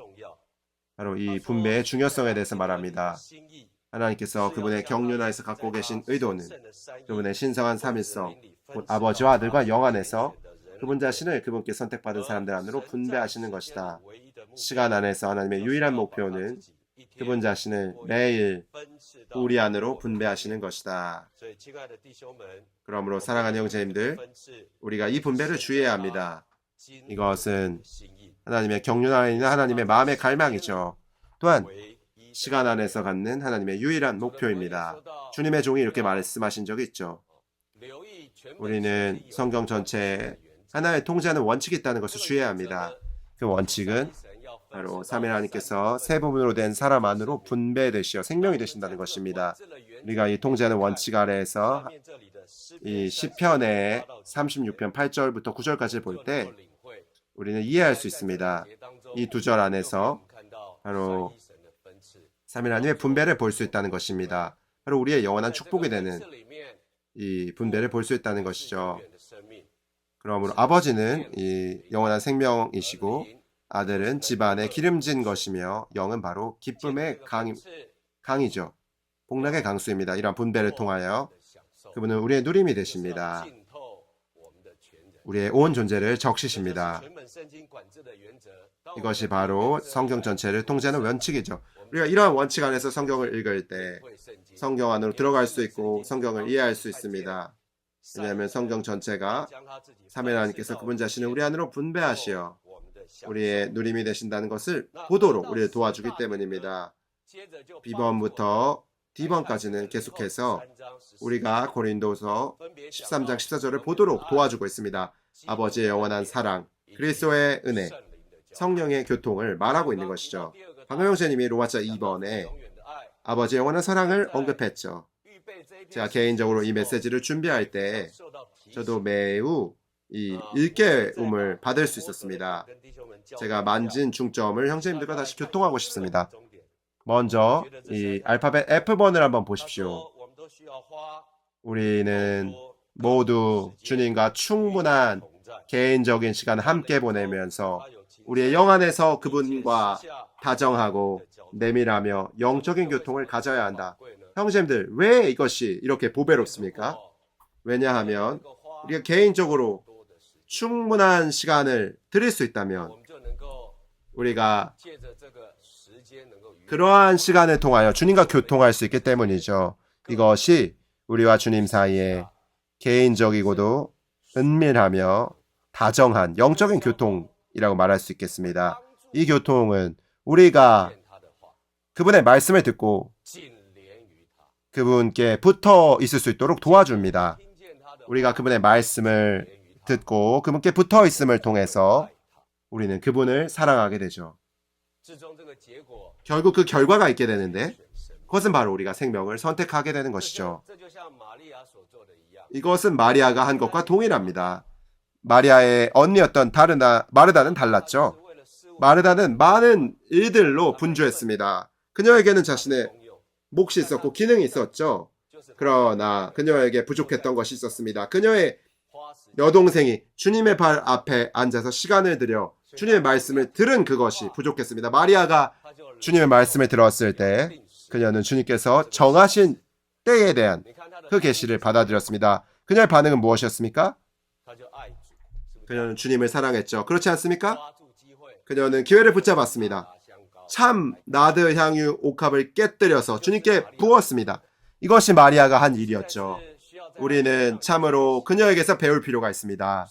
바로 이 분배의 중요성에 대해서 말합니다. 하나님께서 그분의 경륜 안에서 갖고 계신 의도는 그분의 신성한 삼일성, 곧 아버지와 아들과 영 안에서 그분 자신을 그분께 선택받은 사람들 안으로 분배하시는 것이다. 시간 안에서 하나님의 유일한 목표는 그분 자신을 매일 우리 안으로 분배하시는 것이다. 그러므로 사랑하는 형제님들, 우리가 이 분배를 주의해야 합니다. 이것은 하나님의 경륜 안에 있는 하나님의 마음의 갈망이죠. 또한 시간 안에서 갖는 하나님의 유일한 목표입니다. 주님의 종이 이렇게 말씀하신 적이 있죠. 우리는 성경 전체에 하나의 통제하는 원칙이 있다는 것을 주의해야 합니다. 그 원칙은 바로 삼위 하나님께서 세 부분으로 된 사람 안으로 분배되시어 생명이 되신다는 것입니다. 우리가 이 통제하는 원칙 아래에서 이 시편의 36편 8절부터 9절까지 볼 때 우리는 이해할 수 있습니다. 이 두 절 안에서 바로 삼위 하나님의 분배를 볼 수 있다는 것입니다. 바로 우리의 영원한 축복이 되는 이 분배를 볼 수 있다는 것이죠. 그러므로 아버지는 이 영원한 생명이시고 아들은 집안의 기름진 것이며 영은 바로 기쁨의 강이죠. 복락의 강수입니다. 이러한 분배를 통하여 그분은 우리의 누림이 되십니다. 우리의 온 존재를 적시십니다. 이것이 바로 성경 전체를 통제하는 원칙이죠. 우리가 이러한 원칙 안에서 성경을 읽을 때 성경 안으로 들어갈 수 있고 성경을 이해할 수 있습니다. 왜냐하면 성경 전체가 삼위 하나님께서 그분 자신을 우리 안으로 분배하시어 우리의 누림이 되신다는 것을 보도록 우리를 도와주기 때문입니다. B번부터 D번까지는 계속해서 우리가 고린도서 13장 14절을 보도록 도와주고 있습니다. 아버지의 영원한 사랑, 그리스도의 은혜, 성령의 교통을 말하고 있는 것이죠. 방금 형제님이 로마서 2번에 아버지의 영원한 사랑을 언급했죠. 제가 개인적으로 이 메시지를 준비할 때 저도 매우 이 일깨움을 받을 수 있었습니다. 제가 만진 중점을 형제님들과 다시 교통하고 싶습니다. 먼저 이 알파벳 F번을 한번 보십시오. 우리는 모두 주님과 충분한 개인적인 시간을 함께 보내면서 우리의 영 안에서 그분과 다정하고 내밀하며 영적인 교통을 가져야 한다. 형제님들, 왜 이것이 이렇게 보배롭습니까? 왜냐하면 우리가 개인적으로 충분한 시간을 드릴 수 있다면 우리가 그러한 시간을 통하여 주님과 교통할 수 있기 때문이죠. 이것이 우리와 주님 사이에 개인적이고도 은밀하며 다정한 영적인 교통이라고 말할 수 있겠습니다. 이 교통은 우리가 그분의 말씀을 듣고 그분께 붙어 있을 수 있도록 도와줍니다. 우리가 그분의 말씀을 듣고 그분께 붙어 있음을 통해서 우리는 그분을 사랑하게 되죠. 결국 그 결과가 있게 되는데 그것은 바로 우리가 생명을 선택하게 되는 것이죠. 이것은 마리아가 한 것과 동일합니다. 마리아의 언니였던 마르다는 달랐죠. 마르다는 많은 일들로 분주했습니다. 그녀에게는 자신의 몫이 있었고 기능이 있었죠. 그러나 그녀에게 부족했던 것이 있었습니다. 그녀의 여동생이 주님의 발 앞에 앉아서 시간을 들여 주님의 말씀을 들은 그것이 부족했습니다. 마리아가 주님의 말씀을 들었을 때 그녀는 주님께서 정하신 때에 대한 그 계시를 받아들였습니다. 그녀의 반응은 무엇이었습니까? 그녀는 주님을 사랑했죠. 그렇지 않습니까? 그녀는 기회를 붙잡았습니다. 참 나드 향유 옥합을 깨뜨려서 주님께 부었습니다. 이것이 마리아가 한 일이었죠. 우리는 참으로 그녀에게서 배울 필요가 있습니다.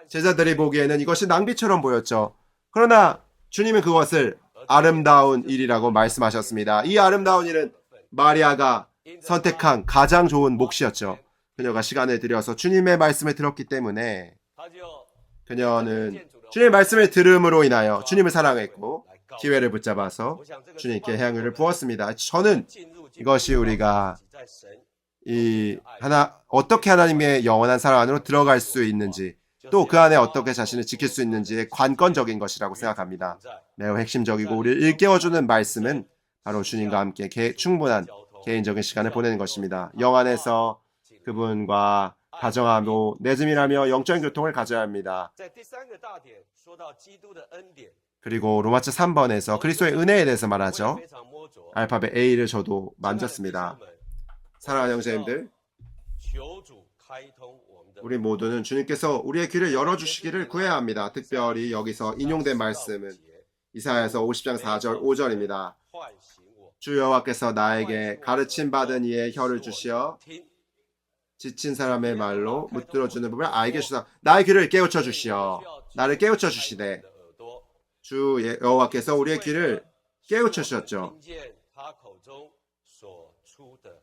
제자들이 보기에는 이것이 낭비처럼 보였죠. 그러나 주님은 그것을 아름다운 일이라고 말씀하셨습니다. 이 아름다운 일은 마리아가 선택한 가장 좋은 몫이었죠. 그녀가 시간을 들여서 주님의 말씀을 들었기 때문에 그녀는 주님의 말씀을 들음으로 인하여 주님을 사랑했고 기회를 붙잡아서 주님께 향유를 부었습니다. 저는 이것이 우리가 어떻게 하나님의 영원한 사랑 안으로 들어갈 수 있는지 또 그 안에 어떻게 자신을 지킬 수 있는지의 관건적인 것이라고 생각합니다. 매우 핵심적이고 우리를 일깨워주는 말씀은 바로 주님과 함께 충분한 개인적인 시간을 보내는 것입니다. 영 안에서 그분과 다정하고 내짐이라며 영적인 교통을 가져야 합니다. 그리고 로마서 3번에서 그리스도의 은혜에 대해서 말하죠. 알파벳 A를 저도 만졌습니다. 사랑하는 형제님들, 우리 모두는 주님께서 우리의 귀를 열어주시기를 구해야 합니다. 특별히 여기서 인용된 말씀은 이사야서 50장 4절 5절입니다. 주 여호와께서 나에게 가르침받은 이의 혀를 주시어 지친 사람의 말로 묻들어주는 법을 알게 주사 나의 귀를 깨우쳐 주시어 나를 깨우쳐 주시되 주 여호와께서 우리의 귀를 깨우쳐 주셨죠.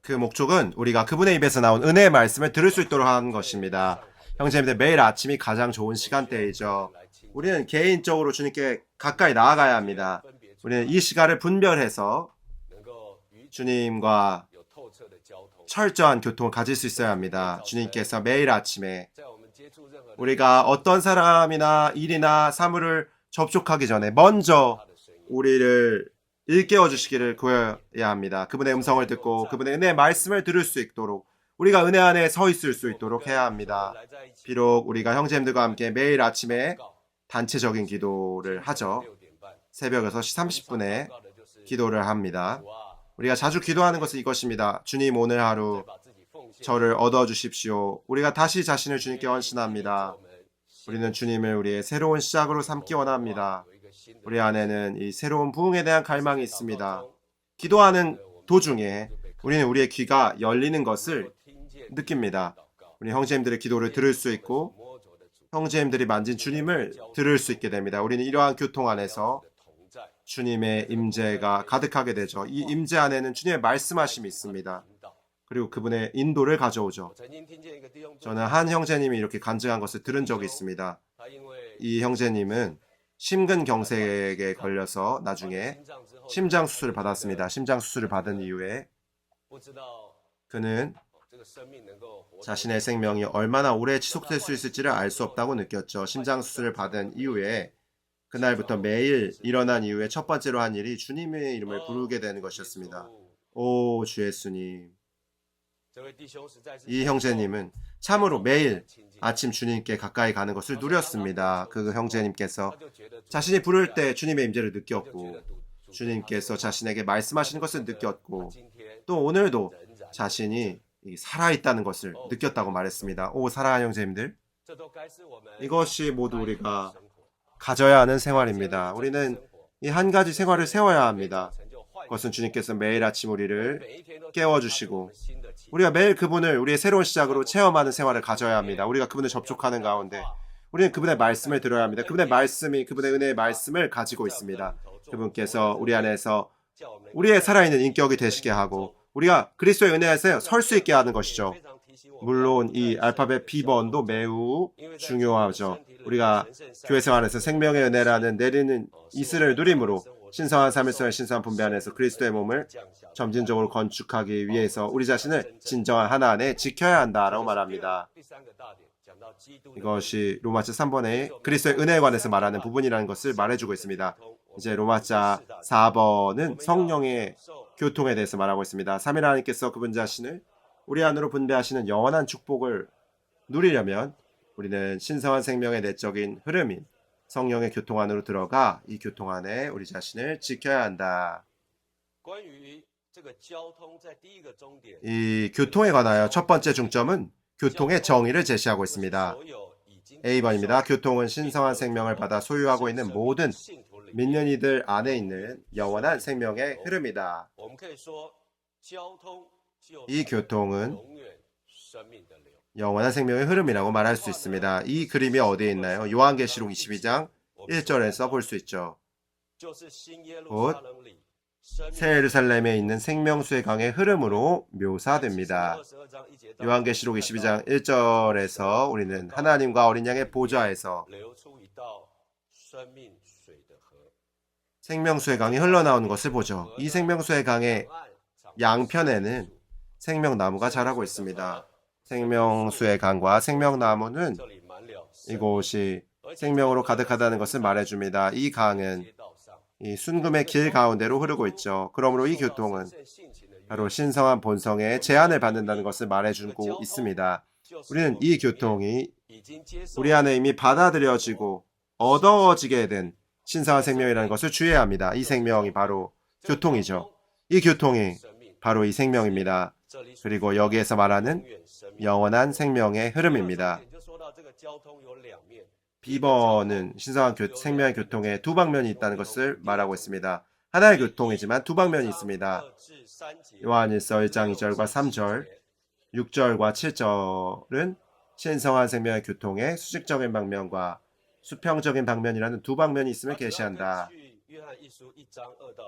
그 목적은 우리가 그분의 입에서 나온 은혜의 말씀을 들을 수 있도록 하는 것입니다. 형제님들, 매일 아침이 가장 좋은 시간대이죠. 우리는 개인적으로 주님께 가까이 나아가야 합니다. 우리는 이 시간을 분별해서 주님과 철저한 교통을 가질 수 있어야 합니다. 주님께서 매일 아침에 우리가 어떤 사람이나 일이나 사물을 접촉하기 전에 먼저 우리를 일깨워 주시기를 구해야 합니다. 그분의 음성을 듣고 그분의 은혜의 말씀을 들을 수 있도록 우리가 은혜 안에 서 있을 수 있도록 해야 합니다. 비록 우리가 형제님들과 함께 매일 아침에 단체적인 기도를 하죠. 새벽 6시 30분에 기도를 합니다. 우리가 자주 기도하는 것은 이것입니다. 주님, 오늘 하루 저를 얻어주십시오. 우리가 다시 자신을 주님께 헌신합니다. 우리는 주님을 우리의 새로운 시작으로 삼기 원합니다. 우리 안에는 이 새로운 부흥에 대한 갈망이 있습니다. 기도하는 도중에 우리는 우리의 귀가 열리는 것을 느낍니다. 우리 형제님들의 기도를 들을 수 있고 형제님들이 만진 주님을 들을 수 있게 됩니다. 우리는 이러한 교통 안에서 주님의 임재가 가득하게 되죠. 이 임재 안에는 주님의 말씀하심이 있습니다. 그리고 그분의 인도를 가져오죠. 저는 한 형제님이 이렇게 간증한 것을 들은 적이 있습니다. 이 형제님은 심근경색에 걸려서 나중에 심장 수술을 받았습니다. 심장 수술을 받은 이후에 그는 자신의 생명이 얼마나 오래 지속될 수 있을지를 알 수 없다고 느꼈죠. 심장 수술을 받은 이후에 그날부터 매일 일어난 이후에 첫 번째로 한 일이 주님의 이름을 부르게 되는 것이었습니다. 오, 주 예수님. 이 형제님은 참으로 매일 아침 주님께 가까이 가는 것을 누렸습니다. 그 형제님께서 자신이 부를 때 주님의 임재를 느꼈고 주님께서 자신에게 말씀하시는 것을 느꼈고 또 오늘도 자신이 살아있다는 것을 느꼈다고 말했습니다. 오, 사랑하는 형제님들, 이것이 모두 우리가 가져야 하는 생활입니다. 우리는 이 한 가지 생활을 세워야 합니다. 그것은 주님께서 매일 아침 우리를 깨워주시고 우리가 매일 그분을 우리의 새로운 시작으로 체험하는 생활을 가져야 합니다. 우리가 그분을 접촉하는 가운데 우리는 그분의 말씀을 들어야 합니다. 그분의 말씀이 그분의 은혜의 말씀을 가지고 있습니다. 그분께서 우리 안에서 우리의 살아있는 인격이 되시게 하고 우리가 그리스도의 은혜에서 설 수 있게 하는 것이죠. 물론 이 알파벳 B번도 매우 중요하죠. 우리가 교회 생활에서 생명의 은혜라는 내리는 이슬을 누림으로 신성한 삼일성의 신성한 분배 안에서 그리스도의 몸을 점진적으로 건축하기 위해서 우리 자신을 진정한 하나 안에 지켜야 한다라고 말합니다. 이것이 로마서 3번의 그리스도의 은혜에 관해서 말하는 부분이라는 것을 말해주고 있습니다. 이제 로마서 4번은 성령의 교통에 대해서 말하고 있습니다. 삼위 하나님께서 그분 자신을 우리 안으로 분배하시는 영원한 축복을 누리려면 우리는 신성한 생명의 내적인 흐름인 성령의 교통 안으로 들어가 이 교통 안에 우리 자신을 지켜야 한다. 이 교통에 관하여 첫 번째 중점은 교통의 정의를 제시하고 있습니다. A번입니다. 교통은 신성한 생명을 받아 소유하고 있는 모든 믿는 이들 안에 있는 영원한 생명의 흐름이다. 이 교통은 영원한 생명의 흐름이라고 말할 수 있습니다. 이 그림이 어디에 있나요? 요한계시록 22장 1절에서 볼 수 있죠. 곧 새 예루살렘에 있는 생명수의 강의 흐름으로 묘사됩니다. 요한계시록 22장 1절에서 우리는 하나님과 어린 양의 보좌에서 생명수의 강이 흘러나오는 것을 보죠. 이 생명수의 강의 양편에는 생명나무가 자라고 있습니다. 생명수의 강과 생명나무는 이곳이 생명으로 가득하다는 것을 말해줍니다. 이 강은 이 순금의 길 가운데로 흐르고 있죠. 그러므로 이 교통은 바로 신성한 본성의 제한을 받는다는 것을 말해주고 있습니다. 우리는 이 교통이 우리 안에 이미 받아들여지고 얻어지게 된 신성한 생명이라는 것을 주의해야 합니다. 이 생명이 바로 교통이죠. 이 교통이 바로 이 생명입니다. 그리고 여기에서 말하는 영원한 생명의 흐름입니다. B번은 신성한 생명의 교통에 두 방면이 있다는 것을 말하고 있습니다. 하나의 교통이지만 두 방면이 있습니다. 요한일서 1장 2절과 3절, 6절과 7절은 신성한 생명의 교통의 수직적인 방면과 수평적인 방면이라는 두 방면이 있음을 계시한다.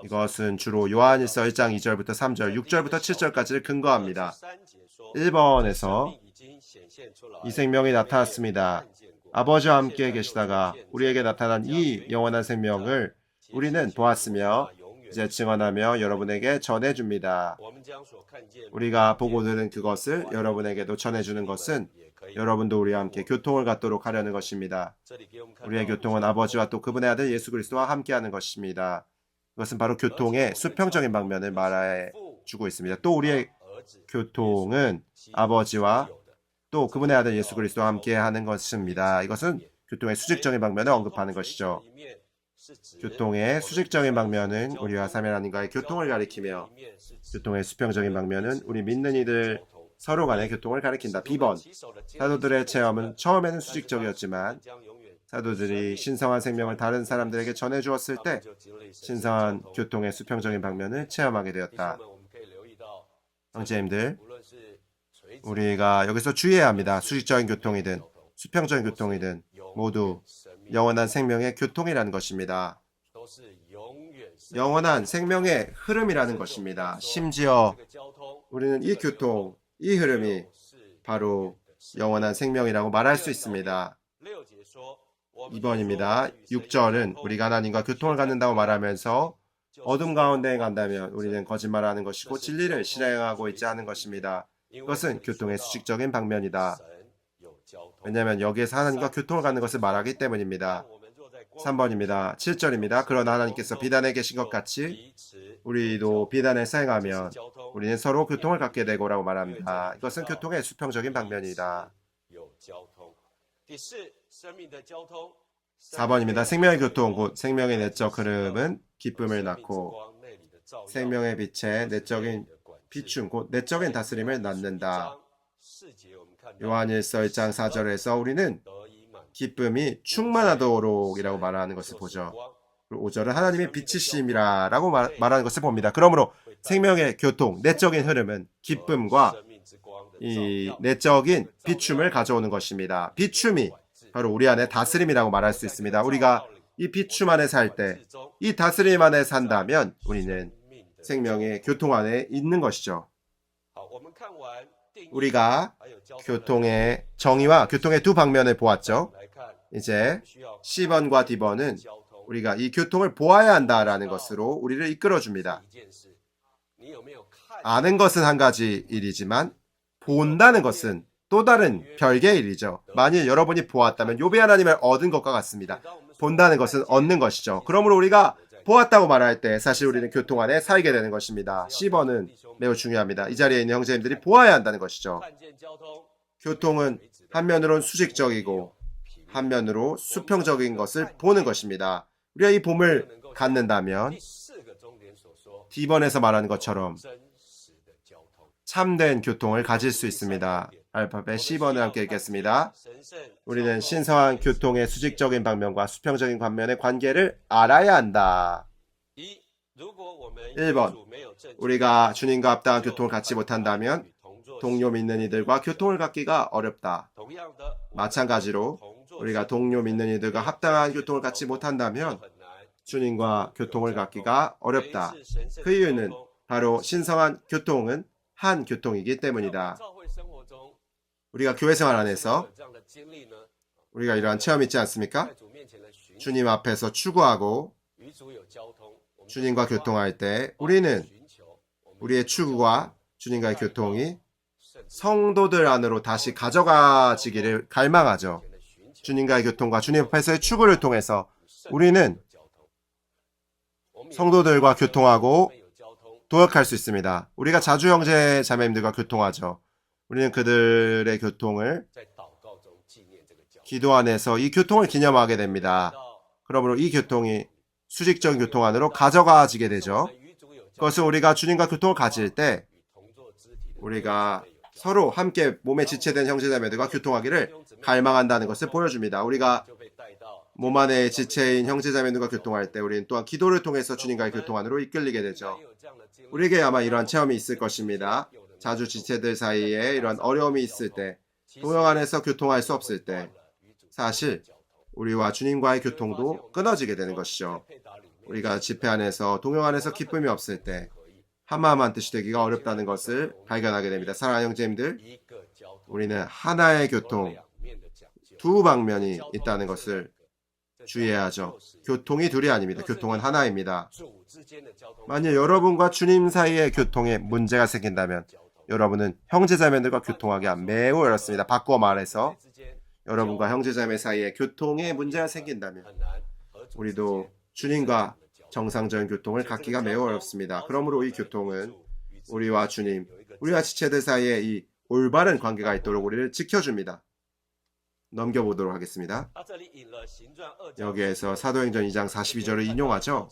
이것은 주로 요한일서 1장 2절부터 3절, 6절부터 7절까지를 근거합니다. 1번에서 이 생명이 나타났습니다. 아버지와 함께 계시다가 우리에게 나타난 이 영원한 생명을 우리는 보았으며 이제 증언하며 여러분에게 전해줍니다. 우리가 보고 들은 그것을 여러분에게도 전해주는 것은 여러분도 우리와 함께 교통을 갖도록 하려는 것입니다. 우리의 교통은 아버지와 또 그분의 아들 예수 그리스도와 함께하는 것입니다. 그것은 바로 교통의 수평적인 방면을 말해주고 있습니다. 또 우리의 교통은 아버지와 또 그분의 아들 예수 그리스도와 함께하는 것입니다. 이것은 교통의 수직적인 방면을 언급하는 것이죠. 교통의 수직적인 방면은 우리와 삼위 하나님과의 교통을 가리키며 교통의 수평적인 방면은 우리 믿는 이들 서로 간의 교통을 가리킨다. B번, 사도들의 체험은 처음에는 수직적이었지만 사도들이 신성한 생명을 다른 사람들에게 전해주었을 때 신성한 교통의 수평적인 방면을 체험하게 되었다. 형제님들, 우리가 여기서 주의해야 합니다. 수직적인 교통이든 수평적인 교통이든 모두 영원한 생명의 교통이라는 것입니다. 영원한 생명의 흐름이라는 것입니다. 심지어 우리는 이 교통, 이 흐름이 바로 영원한 생명이라고 말할 수 있습니다. 2번입니다. 6절은 우리가 하나님과 교통을 갖는다고 말하면서 어둠 가운데 간다면 우리는 거짓말하는 것이고 진리를 실행하고 있지 않은 것입니다. 이것은 교통의 수직적인 방면이다. 왜냐하면 여기에서 하나님과 교통을 갖는 것을 말하기 때문입니다. 3번입니다. 7절입니다. 그러나 하나님께서 비단에 계신 것 같이 우리도 비단에 사용하면 우리는 서로 교통을 갖게 되고라고 말합니다. 이것은 교통의 수평적인 방면이다. 4번입니다. 생명의 교통, 곧 생명의 내적 흐름은 기쁨을 낳고 생명의 빛의 내적인 비춤, 곧 내적인 다스림을 낳는다. 요한일서 1장 4절에서 우리는 기쁨이 충만하도록이라고 말하는 것을 보죠. 그리고 5절은 하나님의 빛이심이라고 말하는 것을 봅니다. 그러므로 생명의 교통, 내적인 흐름은 기쁨과 이 내적인 비춤을 가져오는 것입니다. 비춤이 바로 우리 안에 다스림이라고 말할 수 있습니다. 우리가 이 비춤 안에 살 때, 이 다스림 안에 산다면 우리는 생명의 교통 안에 있는 것이죠. 우리가 교통의 정의와 교통의 두 방면을 보았죠. 이제 C번과 D번은 우리가 이 교통을 보아야 한다라는 것으로 우리를 이끌어줍니다. 아는 것은 한 가지 일이지만 본다는 것은 또 다른 별개의 일이죠. 만일 여러분이 보았다면 욥이 하나님을 얻은 것과 같습니다. 본다는 것은 얻는 것이죠. 그러므로 우리가 보았다고 말할 때 사실 우리는 교통 안에 살게 되는 것입니다. C번은 매우 중요합니다. 이 자리에 있는 형제님들이 보아야 한다는 것이죠. 교통은 한면으로는 수직적이고 한면으로 수평적인 것을 보는 것입니다. 우리가 이 봄을 갖는다면 D번에서 말하는 것처럼 참된 교통을 가질 수 있습니다. 알파벳 C번을 함께 읽겠습니다. 우리는 신성한 교통의 수직적인 방면과 수평적인 방면의 관계를 알아야 한다. 1번, 우리가 주님과 합당한 교통을 갖지 못한다면 동료 믿는 이들과 교통을 갖기가 어렵다. 마찬가지로 우리가 동료 믿는 이들과 합당한 교통을 갖지 못한다면 주님과 교통을 갖기가 어렵다. 그 이유는 바로 신성한 교통은 한 교통이기 때문이다. 우리가 교회 생활 안에서 우리가 이러한 체험이 있지 않습니까? 주님 앞에서 추구하고 주님과 교통할 때 우리는 우리의 추구와 주님과의 교통이 성도들 안으로 다시 가져가지기를 갈망하죠. 주님과의 교통과 주님 앞에서의 추구를 통해서 우리는 성도들과 교통하고 도역할 수 있습니다. 우리가 자주 형제 자매님들과 교통하죠. 우리는 그들의 교통을 기도 안에서 이 교통을 기념하게 됩니다. 그러므로 이 교통이 수직적인 교통 안으로 가져가지게 되죠. 그것은 우리가 주님과 교통을 가질 때 우리가 서로 함께 몸에 지체된 형제자매들과 교통하기를 갈망한다는 것을 보여줍니다. 우리가 몸 안에 지체인 형제자매들과 교통할 때 우리는 또한 기도를 통해서 주님과의 교통 안으로 이끌리게 되죠. 우리에게 아마 이러한 체험이 있을 것입니다. 자주 지체들 사이에 이런 어려움이 있을 때, 동역 안에서 교통할 수 없을 때 사실 우리와 주님과의 교통도 끊어지게 되는 것이죠. 우리가 집회 안에서 동역 안에서 기쁨이 없을 때 한마음 한 뜻이 되기가 어렵다는 것을 발견하게 됩니다. 사랑하는 형제님들, 우리는 하나의 교통, 두 방면이 있다는 것을 주의해야 하죠. 교통이 둘이 아닙니다. 교통은 하나입니다. 만약 여러분과 주님 사이의 교통에 문제가 생긴다면 여러분은 형제자매들과 교통하기가 매우 어렵습니다. 바꾸어 말해서 여러분과 형제자매 사이에 교통에 문제가 생긴다면 우리도 주님과 정상적인 교통을 갖기가 매우 어렵습니다. 그러므로 이 교통은 우리와 주님, 우리와 지체들 사이에 이 올바른 관계가 있도록 우리를 지켜줍니다. 넘겨보도록 하겠습니다. 여기에서 사도행전 2장 42절을 인용하죠.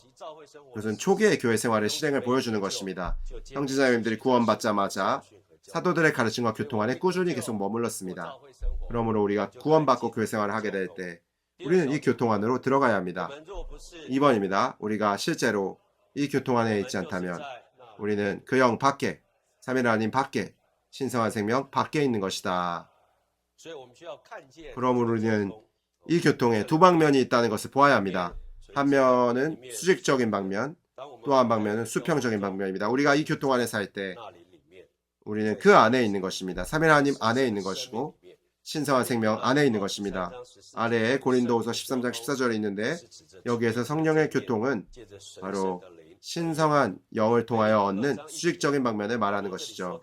그것은 초기의 교회 생활의 실행을 보여주는 것입니다. 형제자매님들이 구원받자마자 사도들의 가르침과 교통 안에 꾸준히 계속 머물렀습니다. 그러므로 우리가 구원받고 교회 생활을 하게 될 때 우리는 이 교통 안으로 들어가야 합니다. 2번입니다. 우리가 실제로 이 교통 안에 있지 않다면 우리는 그 영 밖에, 삼위일 하나님 밖에, 신성한 생명 밖에 있는 것이다. 그러므로 우리는 이 교통에 두 방면이 있다는 것을 보아야 합니다. 한 면은 수직적인 방면, 또 한 방면은 수평적인 방면입니다. 우리가 이 교통 안에 살 때 우리는 그 안에 있는 것입니다. 삼위일 하나님 안에 있는 것이고 신성한 생명 안에 있는 것입니다. 아래에 고린도후서 13장 14절에 있는데 여기에서 성령의 교통은 바로 신성한 영을 통하여 얻는 수직적인 방면을 말하는 것이죠.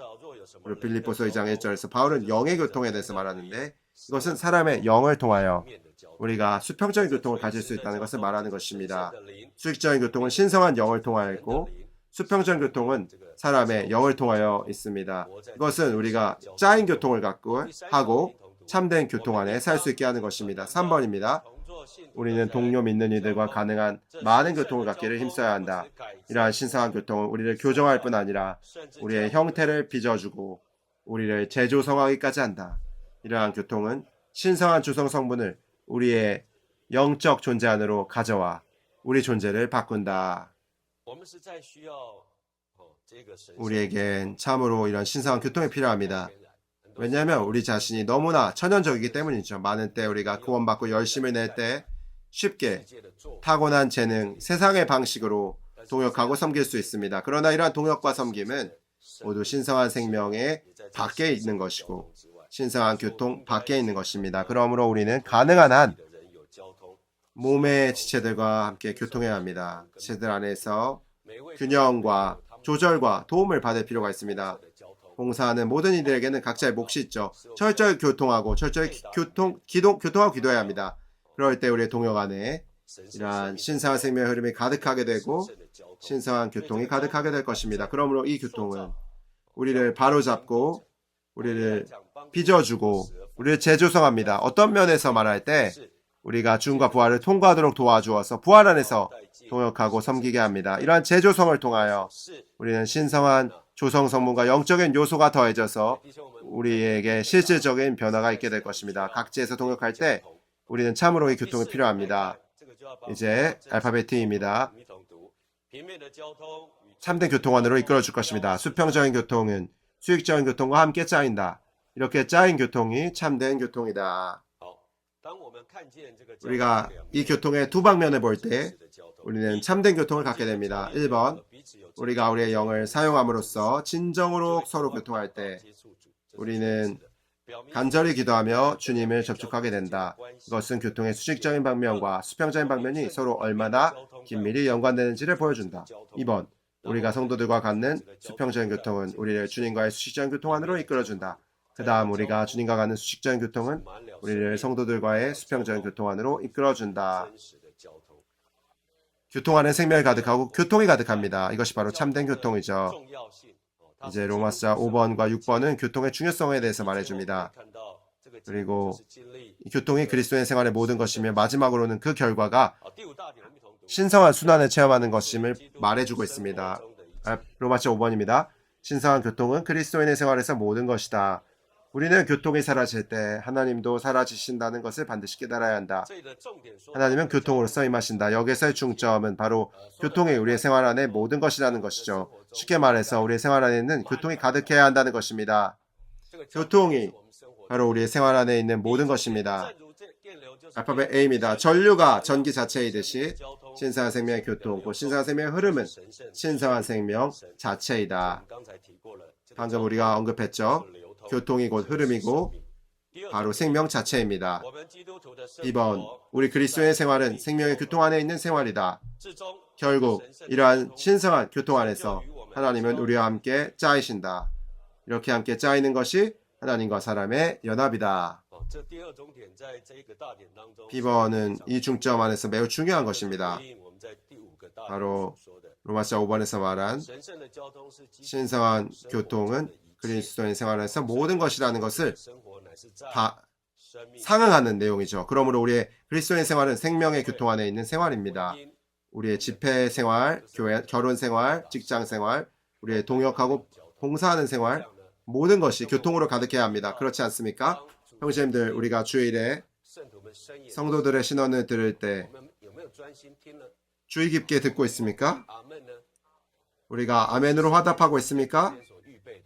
그리고 빌립보서 2장 1절에서 바울은 영의 교통에 대해서 말하는데 이것은 사람의 영을 통하여 우리가 수평적인 교통을 가질 수 있다는 것을 말하는 것입니다. 수직적인 교통은 신성한 영을 통하여 있고 수평적인 교통은 사람의 영을 통하여 있습니다. 이것은 우리가 짜인 교통을 갖고 하고 참된 교통 안에 살 수 있게 하는 것입니다. 3번입니다. 우리는 동료 믿는 이들과 가능한 많은 교통을 갖기를 힘써야 한다. 이러한 신성한 교통은 우리를 교정할 뿐 아니라 우리의 형태를 빚어주고 우리를 재조성하기까지 한다. 이러한 교통은 신성한 조성 성분을 우리의 영적 존재 안으로 가져와 우리 존재를 바꾼다. 우리에겐 참으로 이런 신성한 교통이 필요합니다. 왜냐하면 우리 자신이 너무나 천연적이기 때문이죠. 많은 때 우리가 구원받고 열심을 낼 때 쉽게 타고난 재능, 세상의 방식으로 동역하고 섬길 수 있습니다. 그러나 이러한 동역과 섬김은 모두 신성한 생명의 밖에 있는 것이고 신성한 교통 밖에 있는 것입니다. 그러므로 우리는 가능한 한 몸의 지체들과 함께 교통해야 합니다. 지체들 안에서 균형과 조절과 도움을 받을 필요가 있습니다. 봉사하는 모든 이들에게는 각자의 몫이 있죠. 철저히 교통하고 철저히 교통하고 기도해야 합니다. 그럴 때 우리의 동역 안에 이러한 신성한 생명의 흐름이 가득하게 되고 신성한 교통이 가득하게 될 것입니다. 그러므로 이 교통은 우리를 바로잡고 우리를 빚어주고 우리를 재조성합니다. 어떤 면에서 말할 때 우리가 죽음과 부활을 통과하도록 도와주어서 부활 안에서 동역하고 섬기게 합니다. 이러한 재조성을 통하여 우리는 신성한 조성 성분과 영적인 요소가 더해져서 우리에게 실질적인 변화가 있게 될 것입니다. 각지에서 동역할 때 우리는 참으로 이 교통이 필요합니다. 이제 알파벳 T입니다. 참된 교통원으로 이끌어줄 것입니다. 수평적인 교통은 수직적인 교통과 함께 짜인다. 이렇게 짜인 교통이 참된 교통이다. 우리가 이 교통의 두 방면을 볼 때 우리는 참된 교통을 갖게 됩니다. 1번, 우리가 우리의 영을 사용함으로써 진정으로 서로 교통할 때 우리는 간절히 기도하며 주님을 접촉하게 된다. 이것은 교통의 수직적인 방면과 수평적인 방면이 서로 얼마나 긴밀히 연관되는지를 보여준다. 2번, 우리가 성도들과 갖는 수평적인 교통은 우리를 주님과의 수직적인 교통 안으로 이끌어준다. 그 다음 우리가 주님과 갖는 수직적인 교통은 우리를 성도들과의 수평적인 교통 안으로 이끌어준다. 교통 안에 생명이 가득하고 교통이 가득합니다. 이것이 바로 참된 교통이죠. 이제 로마서 5번과 6번은 교통의 중요성에 대해서 말해줍니다. 그리고 이 교통이 그리스도의 생활의 모든 것이며 마지막으로는 그 결과가 신성한 순환을 체험하는 것임을 말해주고 있습니다. 로마서 5번입니다. 신성한 교통은 그리스도인의 생활에서 모든 것이다. 우리는 교통이 사라질 때 하나님도 사라지신다는 것을 반드시 깨달아야 한다. 하나님은 교통으로서 임하신다. 여기서의 중점은 바로 교통이 우리의 생활 안에 모든 것이라는 것이죠. 쉽게 말해서 우리의 생활 안에는 교통이 가득해야 한다는 것입니다. 교통이 바로 우리의 생활 안에 있는 모든 것입니다. 알파벳 A입니다. 전류가 전기 자체이듯이 신성한 생명의 교통, 곧 신성한 생명의 흐름은 신성한 생명 자체이다. 방금 우리가 언급했죠. 교통이 곧 흐름이고 바로 생명 자체입니다. 2번, 우리 그리스도의 생활은 생명의 교통 안에 있는 생활이다. 결국 이러한 신성한 교통 안에서 하나님은 우리와 함께 짜이신다. 이렇게 함께 짜이는 것이 하나님과 사람의 연합이다. B번은 이 중점 안에서 매우 중요한 것입니다. 바로 로마서 5번에서 말한 신성한 교통은 그리스도인 생활에서 모든 것이라는 것을 다 상응하는 내용이죠. 그러므로 우리의 그리스도인 생활은 생명의 교통 안에 있는 생활입니다. 우리의 집회 생활, 교회, 결혼 생활, 직장 생활, 우리의 동역하고 봉사하는 생활, 모든 것이 교통으로 가득해야 합니다. 그렇지 않습니까? 형제님들, 우리가 주일에 성도들의 신원을 들을 때 주의 깊게 듣고 있습니까? 우리가 아멘으로 화답하고 있습니까?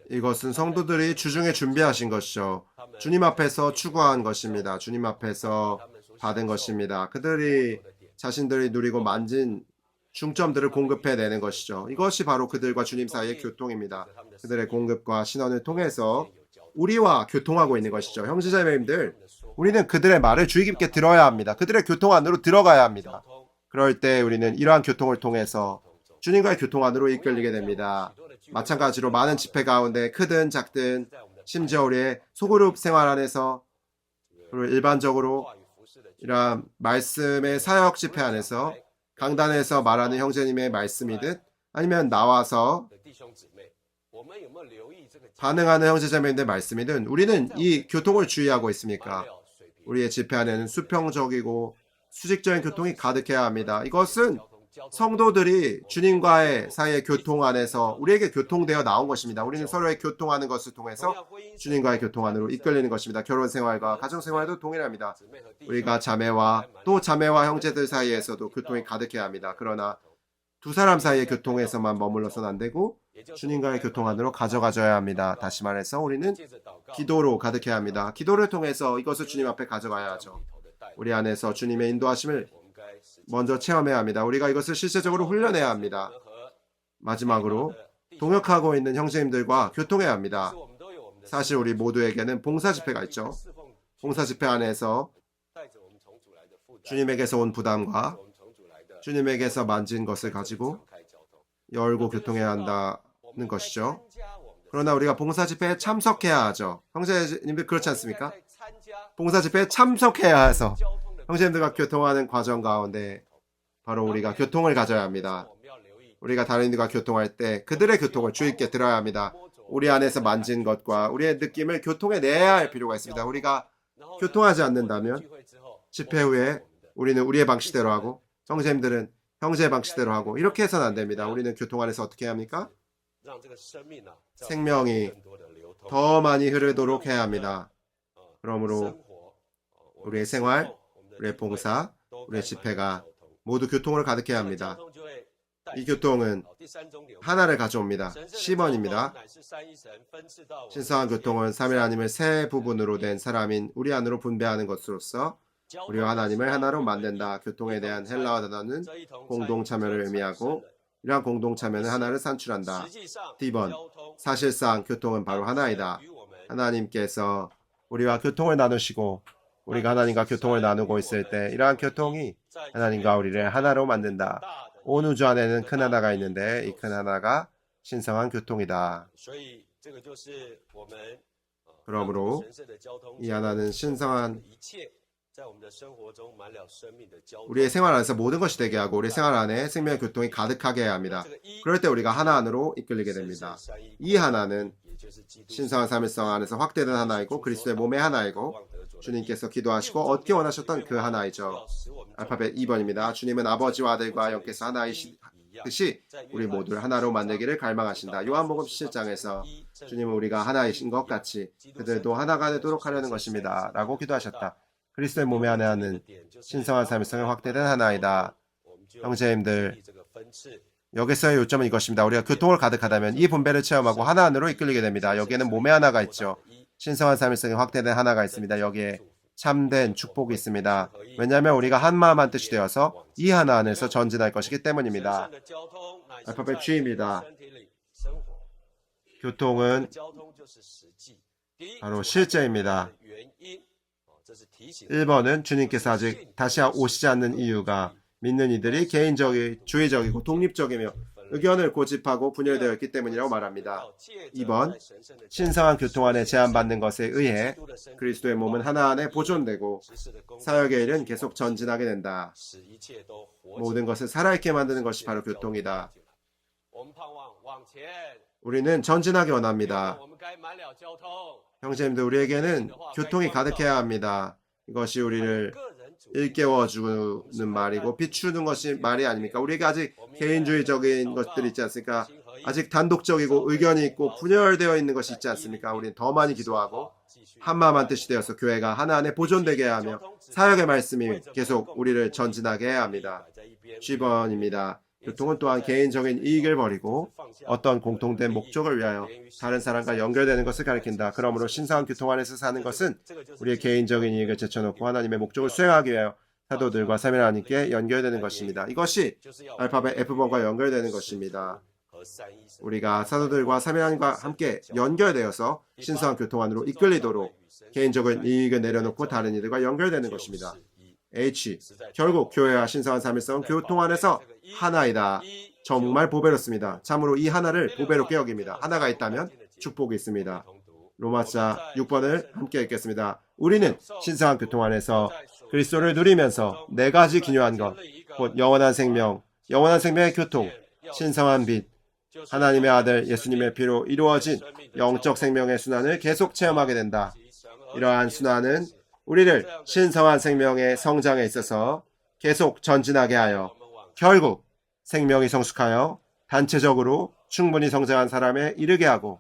이것은 성도들이 주중에 준비하신 것이죠. 주님 앞에서 추구한 것입니다. 주님 앞에서 받은 것입니다. 그들이 자신들이 누리고 만진 중점들을 공급해내는 것이죠. 이것이 바로 그들과 주님 사이의 교통입니다. 그들의 공급과 신원을 통해서 우리와 교통하고 있는 것이죠. 형제자매님들, 우리는 그들의 말을 주의 깊게 들어야 합니다. 그들의 교통 안으로 들어가야 합니다. 그럴 때 우리는 이러한 교통을 통해서 주님과의 교통 안으로 이끌리게 됩니다. 마찬가지로 많은 집회 가운데 크든 작든 심지어 우리의 소그룹 생활 안에서 그리고 일반적으로 이러한 말씀의 사역 집회 안에서 강단에서 말하는 형제님의 말씀이든 아니면 나와서 반응하는 형제자매님의 말씀이든 우리는 이 교통을 주의하고 있습니까? 우리의 집회 안에는 수평적이고 수직적인 교통이 가득해야 합니다. 이것은 성도들이 주님과의 사이의 교통 안에서 우리에게 교통되어 나온 것입니다. 우리는 서로의 교통하는 것을 통해서 주님과의 교통 안으로 이끌리는 것입니다. 결혼 생활과 가정 생활도 동일합니다. 우리가 자매와 또 자매와 형제들 사이에서도 교통이 가득해야 합니다. 그러나 두 사람 사이의 교통에서만 머물러서는 안 되고 주님과의 교통 안으로 가져가줘야 합니다. 다시 말해서 우리는 기도로 가득해야 합니다. 기도를 통해서 이것을 주님 앞에 가져가야 하죠. 우리 안에서 주님의 인도하심을 먼저 체험해야 합니다. 우리가 이것을 실제적으로 훈련해야 합니다. 마지막으로 동역하고 있는 형제님들과 교통해야 합니다. 사실 우리 모두에게는 봉사 집회가 있죠. 봉사 집회 안에서 주님에게서 온 부담과 주님에게서 만진 것을 가지고 열고 교통해야 한다는 것이죠. 그러나 우리가 봉사 집회에 참석해야 하죠. 형제님들 그렇지 않습니까? 봉사 집회에 참석해야 해서 형제님들과 교통하는 과정 가운데 바로 우리가 교통을 가져야 합니다. 우리가 다른 이들과 교통할 때 그들의 교통을 주의 깊게 들어야 합니다. 우리 안에서 만진 것과 우리의 느낌을 교통에 내야 할 필요가 있습니다. 우리가 교통하지 않는다면 집회 후에 우리는 우리의 방식대로 하고 형제님들은 형제의 방식대로 하고 이렇게 해서는 안 됩니다. 우리는 교통 안에서 어떻게 해야 합니까? 생명이 더 많이 흐르도록 해야 합니다. 그러므로 우리의 생활, 우리의 봉사, 우리의 집회가 모두 교통으로 가득해야 합니다. 이 교통은 하나를 가져옵니다. 10번입니다. 신성한 교통은 삼위 하나님을 세 부분으로 된 사람인 우리 안으로 분배하는 것으로서 우리와 하나님을 하나로 만든다. 교통에 대한 헬라어 단어는 공동참여를 의미하고 이러한 공동참여는 하나를 산출한다. D번, 사실상 교통은 바로 하나이다. 하나님께서 우리와 교통을 나누시고 우리가 하나님과 교통을 나누고 있을 때 이러한 교통이 하나님과 우리를 하나로 만든다. 온 우주 안에는 큰 하나가 있는데 이 큰 하나가 신성한 교통이다. 그러므로 이 하나는 신성한 우리의 생활 안에서 모든 것이 되게 하고 우리의 생활 안에 생명의 교통이 가득하게 해야 합니다. 그럴 때 우리가 하나 안으로 이끌리게 됩니다. 이 하나는 신성한 삼위성 안에서 확대된 하나이고 그리스도의 몸의 하나이고 주님께서 기도하시고 얻기 원하셨던 그 하나이죠. 알파벳 2번입니다. 주님은 아버지와 아들과 영께서 하나이시듯이 우리 모두를 하나로 만들기를 갈망하신다. 요한복음 17장에서 주님은 우리가 하나이신 것 같이 그들도 하나가 되도록 하려는 것입니다. 라고 기도하셨다. 그리스도의 몸의 하나는 신성한 삼위성의 확대된 하나이다. 형제님들, 여기서의 요점은 이것입니다. 우리가 교통을 가득하다면 이 분배를 체험하고 하나 안으로 이끌리게 됩니다. 여기에는 몸의 하나가 있죠. 신성한 삼위성의 확대된 하나가 있습니다. 여기에 참된 축복이 있습니다. 왜냐하면 우리가 한 마음 한 뜻이 되어서 이 하나 안에서 전진할 것이기 때문입니다. 알파벳 G입니다. 교통은 바로 실제입니다. 1번은 주님께서 아직 다시 오시지 않는 이유가 믿는 이들이 개인적이고 주의적이고 독립적이며 의견을 고집하고 분열되어 있기 때문이라고 말합니다. 2번, 신성한 교통 안에 제한받는 것에 의해 그리스도의 몸은 하나 안에 보존되고 사역의 일은 계속 전진하게 된다. 모든 것을 살아있게 만드는 것이 바로 교통이다. 우리는 전진하기 원합니다. 형제님들, 우리에게는 교통이 가득해야 합니다. 이것이 우리를 일깨워주는 말이고 비추는 것이 말이 아닙니까? 우리에게 아직 개인주의적인 것들이 있지 않습니까? 아직 단독적이고 의견이 있고 분열되어 있는 것이 있지 않습니까? 우리는 더 많이 기도하고 한마음 한뜻이 되어서 교회가 하나 안에 보존되게 하며 사역의 말씀이 계속 우리를 전진하게 해야 합니다. 10번입니다. 교통은 또한 개인적인 이익을 버리고 어떤 공통된 목적을 위하여 다른 사람과 연결되는 것을 가리킨다. 그러므로 신성한 교통 안에서 사는 것은 우리의 개인적인 이익을 제쳐놓고 하나님의 목적을 수행하기 위하여 사도들과 삼위 하나님께 연결되는 것입니다. 이것이 알파벳 F번과 연결되는 것입니다. 우리가 사도들과 삼위하나님과 함께 연결되어서 신성한 교통 안으로 이끌리도록 개인적인 이익을 내려놓고 다른 이들과 연결되는 것입니다. H. 결국 교회와 신성한 삼일성은 교통 안에서 하나이다. 정말 보배롭습니다. 참으로 이 하나를 보배롭게 여깁니다. 하나가 있다면 축복이 있습니다. 로마서 6번을 함께 읽겠습니다. 우리는 신성한 교통 안에서 그리스도를 누리면서 네 가지 기묘한 것, 곧 영원한 생명, 영원한 생명의 교통, 신성한 빛, 하나님의 아들 예수님의 피로 이루어진 영적 생명의 순환을 계속 체험하게 된다. 이러한 순환은 우리를 신성한 생명의 성장에 있어서 계속 전진하게 하여 결국 생명이 성숙하여 단체적으로 충분히 성장한 사람에 이르게 하고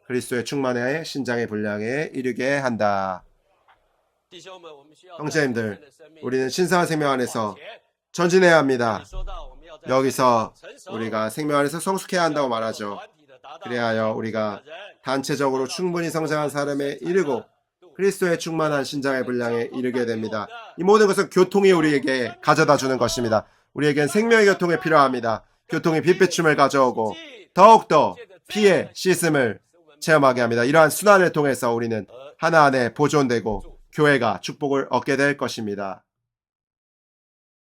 그리스도의 충만의 신장의 분량에 이르게 한다. 형제님들, 우리는 신성한 생명 안에서 전진해야 합니다. 여기서 우리가 생명 안에서 성숙해야 한다고 말하죠. 그래야 하여 우리가 단체적으로 충분히 성장한 사람에 이르고 그리스도의 충만한 신장의 분량에 이르게 됩니다. 이 모든 것은 교통이 우리에게 가져다 주는 것입니다. 우리에겐 생명의 교통이 필요합니다. 교통이 빛비춤을 가져오고 더욱더 피의 씻음을 체험하게 합니다. 이러한 순환을 통해서 우리는 하나 안에 보존되고 교회가 축복을 얻게 될 것입니다.